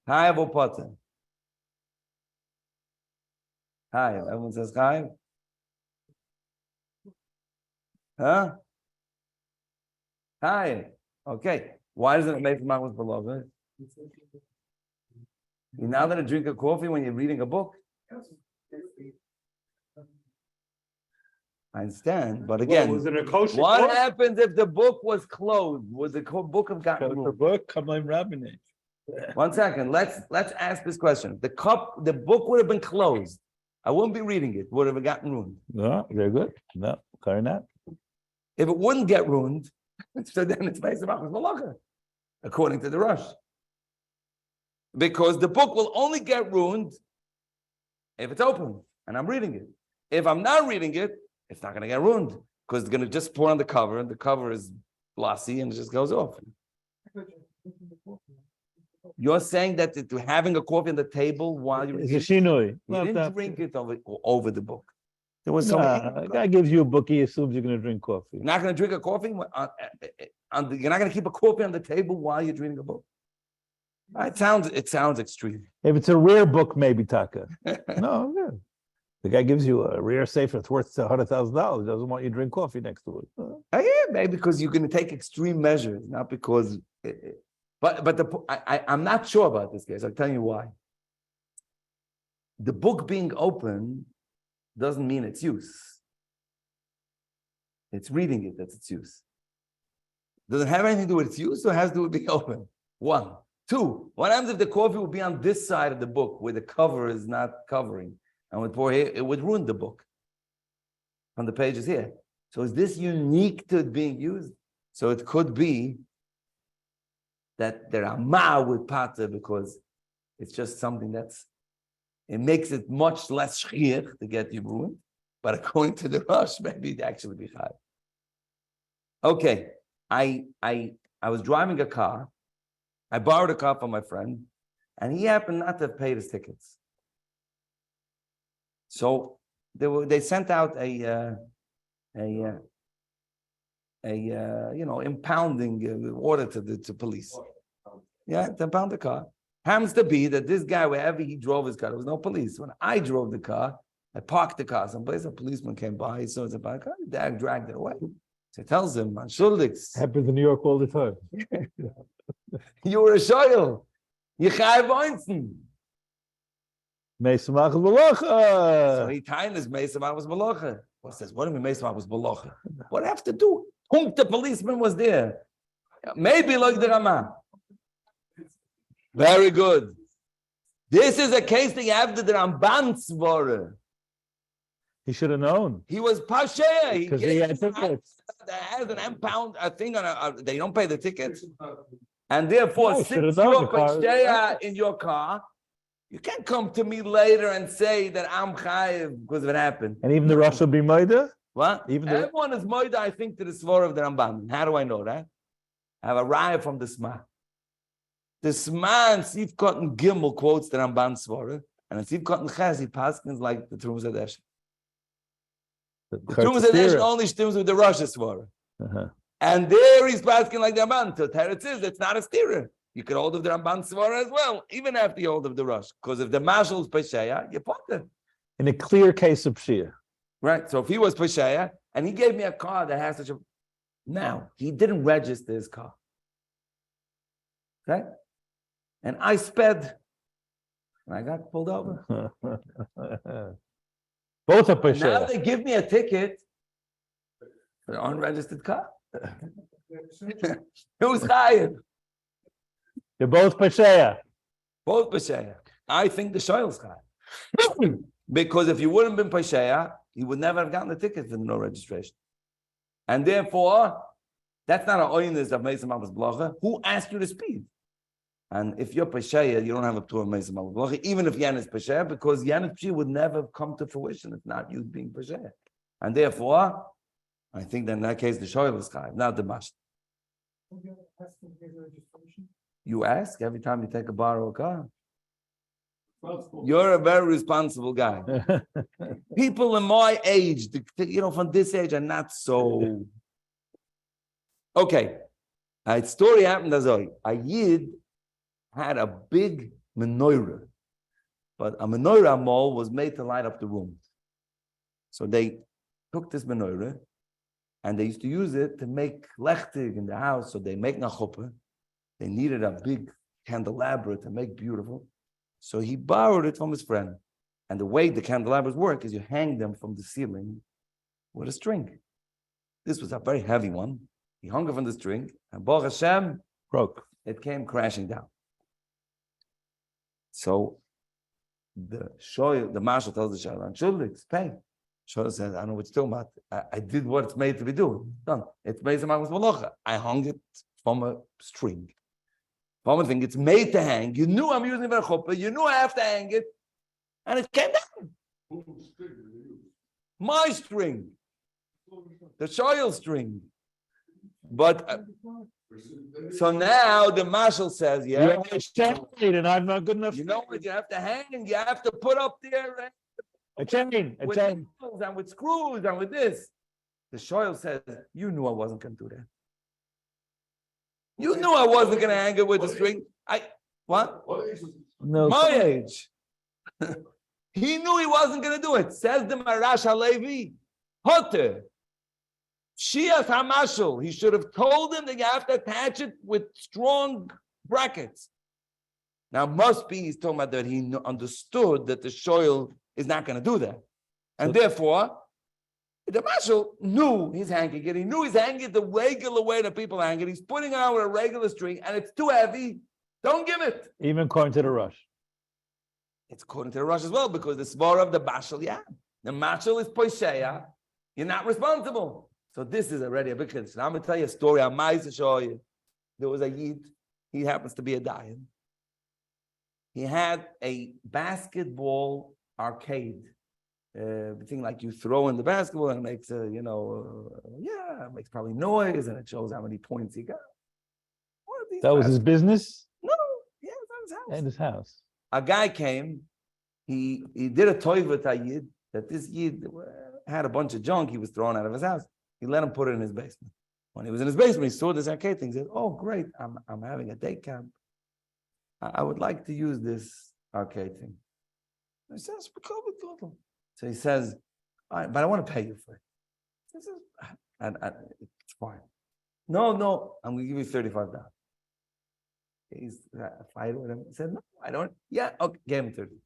Hi, Abu Potter. Hi, everyone says hi. Huh? Hi. Okay. Why doesn't it make Machmas Balacha? You're now going to drink a coffee when you're reading a book? I understand, but again, was it a kosher what book? happens if the book was closed? Would the book have gotten The moved? book, Kabbalah Rabbinate. 1 second. Let's ask this question. The book would have been closed. I wouldn't be reading it. Would have it gotten ruined? No, very good. No, sorry not. If it wouldn't get ruined, so then it's Meir HaRav Malacha, according to the Rosh. Because the book will only get ruined if it's open and I'm reading it. If I'm not reading it, it's not going to get ruined because it's going to just pour on the cover and the cover is glossy and it just goes off. You're saying that having a coffee on the table while you're It's a shinoi. you didn't drink it over the book. There was some. A guy gives you a book, he assumes you're going to drink coffee. You're not going to drink a coffee. You're not going to keep a coffee on the table while you're reading a book. It sounds extreme. If it's a rare book, maybe Taka. No, yeah. The guy gives you a rare safer, it's worth $100,000. Doesn't want you to drink coffee next to it. Yeah, maybe because you're going to take extreme measures, not because. I'm not sure about this case. I'll tell you why. The book being open doesn't mean its use. It's reading it that's its use. Does it have anything to do with its use or has to do with being open? One. Two, what happens if the coffee would be on this side of the book where the cover is not covering and would pour here, it would ruin the book on the pages here. So is this unique to it being used? So it could be that there are ma with pata because it's just something it makes it much less shchir to get you ruined. But according to the Rosh, maybe it actually be chai. Okay, I was driving a car. I borrowed a car from my friend, and he happened not to have paid his tickets. So they sent out a impounding order to police. Yeah, to impound the car. Happens to be that this guy, wherever he drove his car, there was no police. When I drove the car, I parked the car someplace. A policeman came by. He saw it's about car. Dad dragged it away. So he tells him, "Man, Schuldigs." Happens in New York all the time. You were a shoyl. You chai voinsen. Meir HaRav Malacha. So he tied his Meir HaRav Malacha. What says? What do you mean Meir HaRav Malacha? What have to do? Whom the policeman was there? Maybe like the Rama. Very good. This is a case that you have the Ramban Svara. He should have known. He was Pasha. Because he had tickets. That has an impound thing on they don't pay the tickets. And therefore, No, since you're Pasha in your car, you can't come to me later and say that I'm chayiv because of it happened. And even the Rosh will be Moida? What? Even Everyone is Moida, I think, to the Svara of the Ramban. How do I know that? I have a raya from the Sma. The Sma and Siv Cotton Gimel quotes the Ramban Svara, and Siv Cotton Ches, he paskins like the Trumas Hadesh. The Trumas Hadesh only stems with the Rosh Svara. And there he's pasking like the Ramban. So Teretz is, it's not a stira. You could hold of the Ramban Svara as well, even after you hold of the Rosh. Because if the Mashal is Pesheya, you put it. In a clear case of Shia. Right. So if he was Pesheya, and he gave me a car that has such a... Now, he didn't register his car. Okay? And I sped. And I got pulled over. Both are Pesheya. Now they give me a ticket for an unregistered car. Who's chayiv? They're both Pesheya. Both Pesheya. I think the shoyl's chayiv. Because if you wouldn't have been Pesheya, you would never have gotten the ticket for no registration. And therefore, that's not an oinus of Meir HaRav Malacha. Who asked you to speed? And if you're Pesheya, you don't have a tour of Meir HaRav Malacha, even if Yan is Pesheya, because Yan is Pesheya would never have come to fruition if not you being Pesheya. And therefore, I think that in that case, the shoyl is chayiv, not the mash. You ask every time you take a borrow a car. You're a very responsible guy. People in my age, from this age, are not so. Okay, a story happened as a Yid had a big menorah, but a menorah mall was made to light up the room. So they took this menorah and they used to use it to make lechtig in the house. So they make nachuppah. They needed a big candelabra to make beautiful. So he borrowed it from his friend. And the way the candelabras work is you hang them from the ceiling with a string. This was a very heavy one. He hung it from the string, and Baruch Hashem, broke. It came crashing down. So the marshal tells the Shoyl, "Entschuldigt, pay." Shoyl says, "I know what you're talking about. I did what it's made to be doing. Done. It's made to I hung it from a string. From a thing, it's made to hang. You knew I'm using it for a chuppah. You knew I have to hang it, and it came down. My string, the Shoyl string. But so now the marshal says, "Yeah, and I'm not good enough. you know what? You have to hang. You have to put up there A chain. with nails and with screws and with this." The Shoyl says, "You knew I wasn't going to do that. You knew I wasn't going to hang it with the string. What? No. My age." He knew he wasn't going to do it. Says the Marash Halevi, Hotter. Shias Hamashal. He should have told him that you have to attach it with strong brackets. Now, must be he's talking about that he understood that the Shoyl is not going to do that. And therefore, the Mashal knew he's hanging it. He knew he's hanging it the regular way that people hang it. He's putting it on with a regular string, and it's too heavy. Don't give it. Even according to the rush. It's according to the rush as well, because the svara of the Bashal, yeah. The Mashal is Poisheya. You're not responsible. So this is already a big chiddush. Now I'm going to tell you a story. I'm going to show you. There was a Yid. He happens to be a Dayan. He had a basketball arcade. The thing like you throw in the basketball and it makes it makes probably noise and it shows how many points he got. That was his business? No, yeah, that was his house. In his house. A guy came, he did a toy with a Yid, that this Yid had a bunch of junk he was throwing out of his house. He let him put it in his basement. When he was in his basement, he saw this arcade thing. He said, "Oh, great, I'm having a day camp. I would like to use this arcade thing." He says, so he says, "All right, but I want to pay you for it." He says, and it's fine. No, I'm going to give you $35. He's a fighter with him. He said, "No, I don't." Yeah, okay, gave him 30.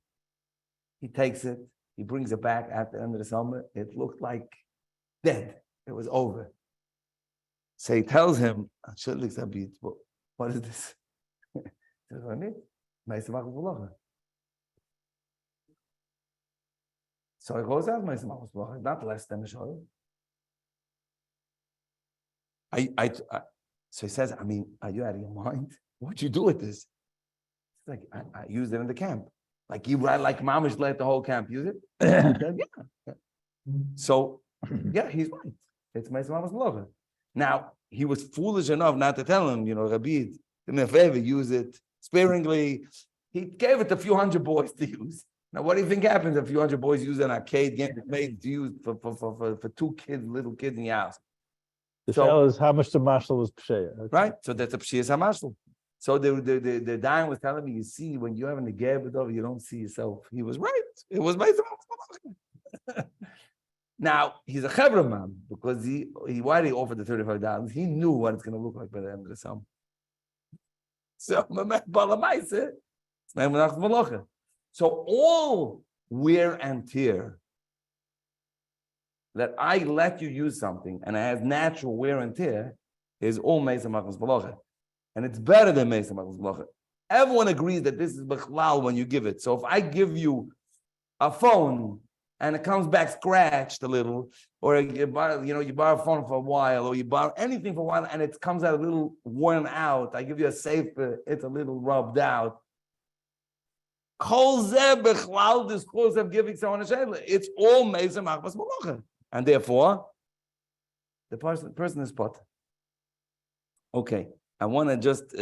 He takes it. He brings it back at the end of the summer. It looked like dead. It was over. So he tells him, "What is this?" He says, "What I mean? So he goes out, not less than a show. So he says, "I mean, are you out of your mind? What'd you do with this?" It's like, I used it in the camp. Like you write like Mamish let the whole camp use it. Said, yeah. So yeah, he's right. It's my Mama's lover. Now he was foolish enough not to tell him, Rabbi, do me a favor, use it sparingly. He gave it to a few hundred boys to use. Now, what do you think happens if a few hundred boys use an arcade game that's made to use for two kids, little kids in your house? The fellow is how much the marshal was psheya. Okay. Right? So that's a pshiyas hamashal. So the Dayan was telling me, you see, when you're having a gabbat over, you don't see yourself. He was right. It was my Now, he's a chevra man, because why did he offer the $35? He knew what it's going to look like by the end of the summer. So, so all wear and tear that I let you use something and it has natural wear and tear is all Meisa Machmas Balacha. And it's better than Meisa Machmas Balacha. Everyone agrees that this is Bechlal when you give it. So if I give you a phone and it comes back scratched a little, or you borrow a phone for a while, or you borrow anything for a while and it comes out a little worn out, I give you a safer, it's a little rubbed out. Kol zeh bechlal discourse of giving someone a shayla. It's all Meisa Machmas Balacha. And therefore, the person is pot. Okay, I want to just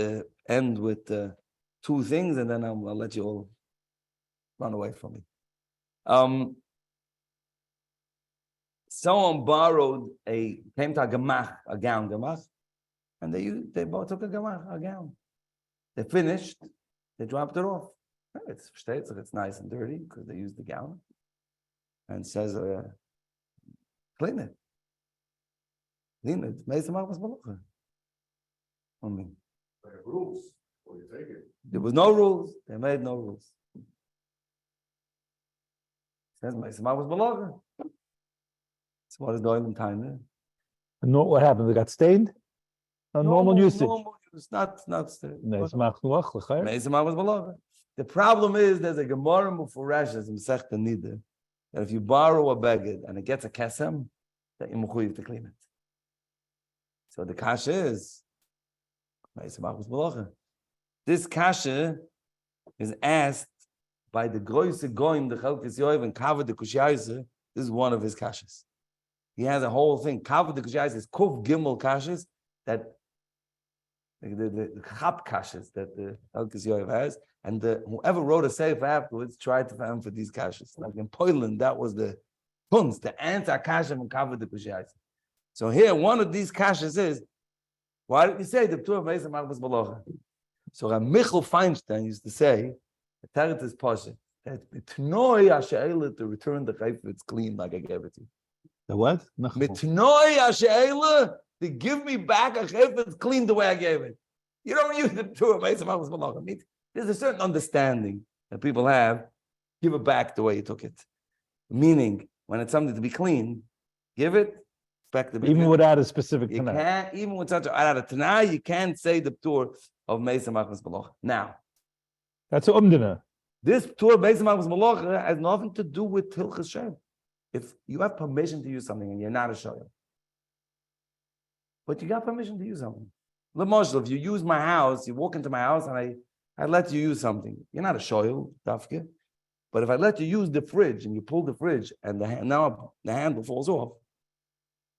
end with two things, and then I'll let you all run away from me. Someone borrowed came to a gown gemach, and they both took a gown. They finished, they dropped it off. It's nice and dirty because they used the gown, and says, clean it. Meisa Machmas Balacha. Rules. Or you take it. There was no rules. They made no rules. Says Meisa Machmas Balacha. So what is the oil time there? And what happened? They got stained? Normal usage. Normal use, not stained. Meisa Machmas Balacha. Meisa Machmas Balacha. The problem is there's a Gemara Mufurashes in Masechta Nida that if you borrow a beged and it gets a kesem, that you're mechuyev to clean it. So the kasha is this kasha is asked by the Groise Goyim, the HILCHOS Yoiv, and Kavod the Kushyaisa. This is one of his kashas. He has a whole thing. Kavod the Kushyaisa is Kuf Gimel kashas that the Chap kashas that the HILCHOS Yoiv has, and whoever wrote a sefer afterwards tried to find for these kashas. Like in Poland, that was the kunst, the answer kasha from Kavod the Kushyaisa. So here, one of these kashas is, why did you say the Ptur of Meisam Machmas Balocha? So Rav Michal Feinstein used to say, the Teret is Pasha, that Mitnoi Ashe'ela to return the chayf it's clean like I gave it to you. The what? Mitnoi Ashe'ela to give me back a chayf it's clean the way I gave it. You don't use the Ptur of Meisam Machmas Balocha. There's a certain understanding that people have, give it back the way you took it. Meaning, when it's something to be clean, give it. Even without a specific you tanai. can't, even with such a tanai, you can't say the Ptur of Meisam Machmas Balocha. Now, That's a umdina. this Ptur of Meisam Machmas Balocha has nothing to do with HILCHOS Shem. If you have permission to use something and you're not a shoyel, but you got permission to use something. L'moshel, if you use my house, you walk into my house and I let you use something. You're not a shoyel, dafke. But if I let you use the fridge and you pull the fridge and now the handle falls off,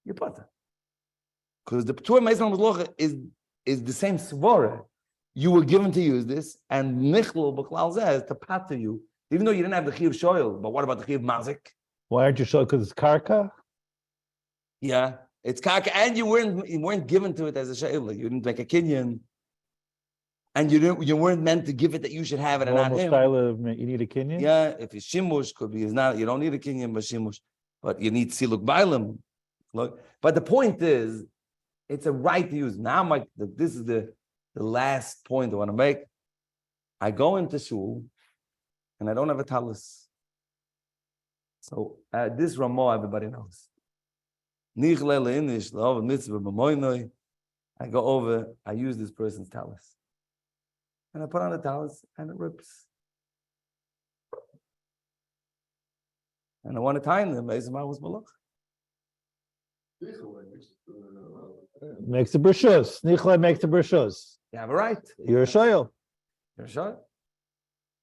you put it. Because the Ptur Meisam Machmas is the same svara. You were given to use this, and Nichlal B'klal says to pater you, even though you didn't have the Chiv Shoyel, but what about the Chiv Mazik? Why aren't you sure? Because it's karka? Yeah, it's kaka, and you weren't given to it as a shayla. You didn't make a kinyan, and you weren't meant to give it that you should have it and not him. You need a kinyan? Yeah, if it's shimush, could be it's not. You don't need a kinyan, but shimush, but you need siluk bailam. Look, but the point is, it's a right to use. Now, this is the last point I want to make. I go into shul, and I don't have a talus. So this Ramah, everybody knows. I go over, I use this person's talus. And I put on the talus, and it rips. And I want to tie them, Meisam Machmas Balocha. Makes the brishos. Nichle makes the brishos. You have a right. You're a shoyel. You're sure.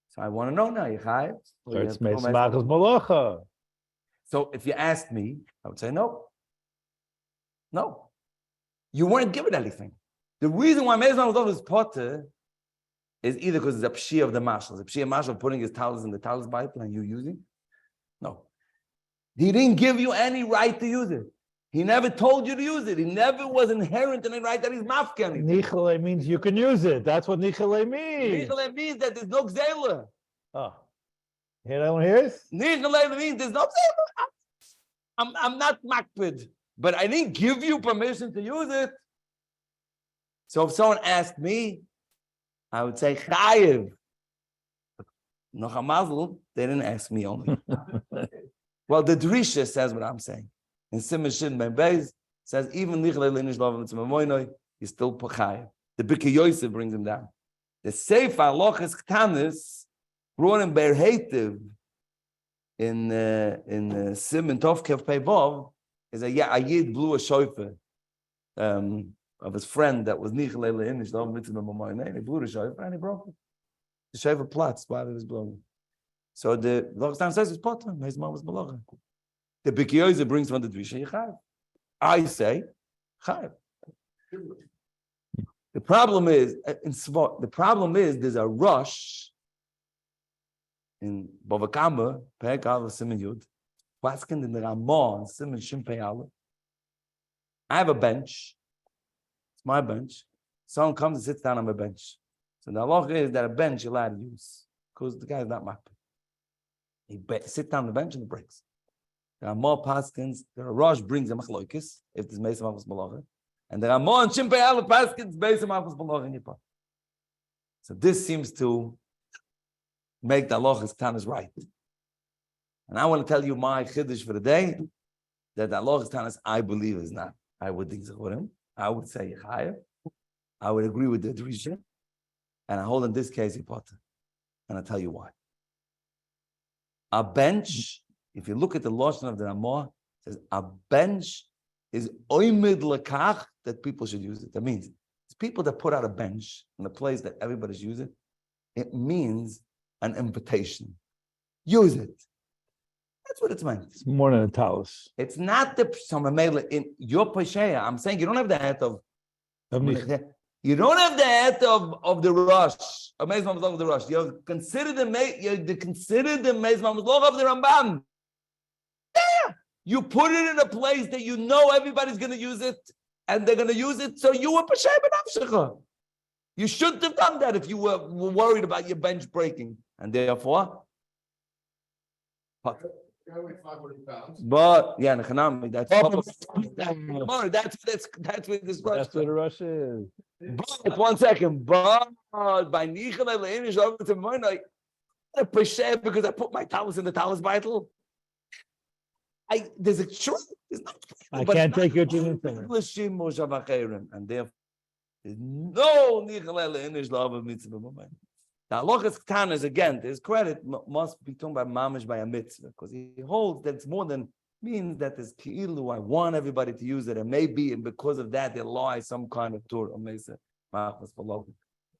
So I want to know now, you Chaim. It's Meisam Machmas Balocha. So if you asked me, I would say no. No. You weren't given anything. The reason why Meisam Machmas Balocha is potter is either because it's a pshi of the mashal. The pshi of mashal putting his talus in the talus bible and you using. No. He didn't give you any right to use it. He never told you to use it. He never was inherent in the right that he's mafkan. Nichele means you can use it. That's what nichele means. Nichele means that there's no gzela. Oh. Hear that one here? Nichele means there's no gzela. I'm not makpid, but I didn't give you permission to use it. So if someone asked me, I would say chayiv. Noch a mazel, they didn't ask me only. Well, the Drisha says what I'm saying. In Siman Shin Ben Beis says even Nichle Linish Lovim Tzma Moinoi, he's still Pachayev. The Bikei Yosef brings him down. The Sefer Lochas Ktanis brought him Be'er Heitiv in Siman Tov Kev Pei Vov is a Yid blew a shofar of his friend that was Nichle Linish Lovim Tzma Moinoi. He blew the shofar and he broke it. The shofar platz while he was blowing. So the Lochas Ktanis says it's potter. His mom was Balocha. The Bikei Yosef brings from the Drisha Chayiv. I say Chayiv. The problem is there's a rush in Bavakamba, Perek Aleph Siman Yud, Paskin in the Ramah, Siman Shin Pei Aleph. I have a bench. It's my bench. Someone comes and sits down on my bench. So the halacha is that a bench you're allowed to use because the guy's not mapping. He sits down on the bench and it breaks. There are more paskins. The Rosh brings a machloikis if there's Meisam Machmas Balocha, and there are more and Shimpei Aleph paskins Meisam Machmas Balocha in Yippah. So this seems to make the halachas tanas right. And I want to tell you my chiddush for the day that the halachas tanas I believe is not. I would think Zechurim. I would say Chayev. I would agree with the Drisha, and I hold in this case Yippah. And I'll tell you why. A bench, if you look at the Lashon of the Ramah, it says a bench is oimid lekach, that people should use it. That means it's people that put out a bench in a place that everybody's using. It means an invitation. Use it. That's what it's meant. It's more than a talus. It's not the in your Pesheya. I'm saying you don't have the hat of. You don't have the hat of the Rosh. Amazing of the Rosh. You consider the Mezmah of the Rambam. Yeah. You put it in a place that you know everybody's going to use it, and they're going to use it. So you were Pesheya b'nafshecha. You shouldn't have done that if you were worried about your bench breaking, and therefore. Like 500 pounds. But yeah, that's where this rush. That's what a rush is. But 1 second. But by because I put my towels in the towels Bible. There's a truth. I can't take you to anything. And therefore, there's no mitzvah. Now, Lochas Ktan is again, his credit must be done by Mamish by a mitzvah, because he holds that it's more than means that there's ki'ilu. I want everybody to use it, and maybe, and because of that, there lies some kind of Torah.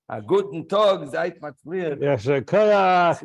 A guten Tag, seid matzliach. Yasher koyach,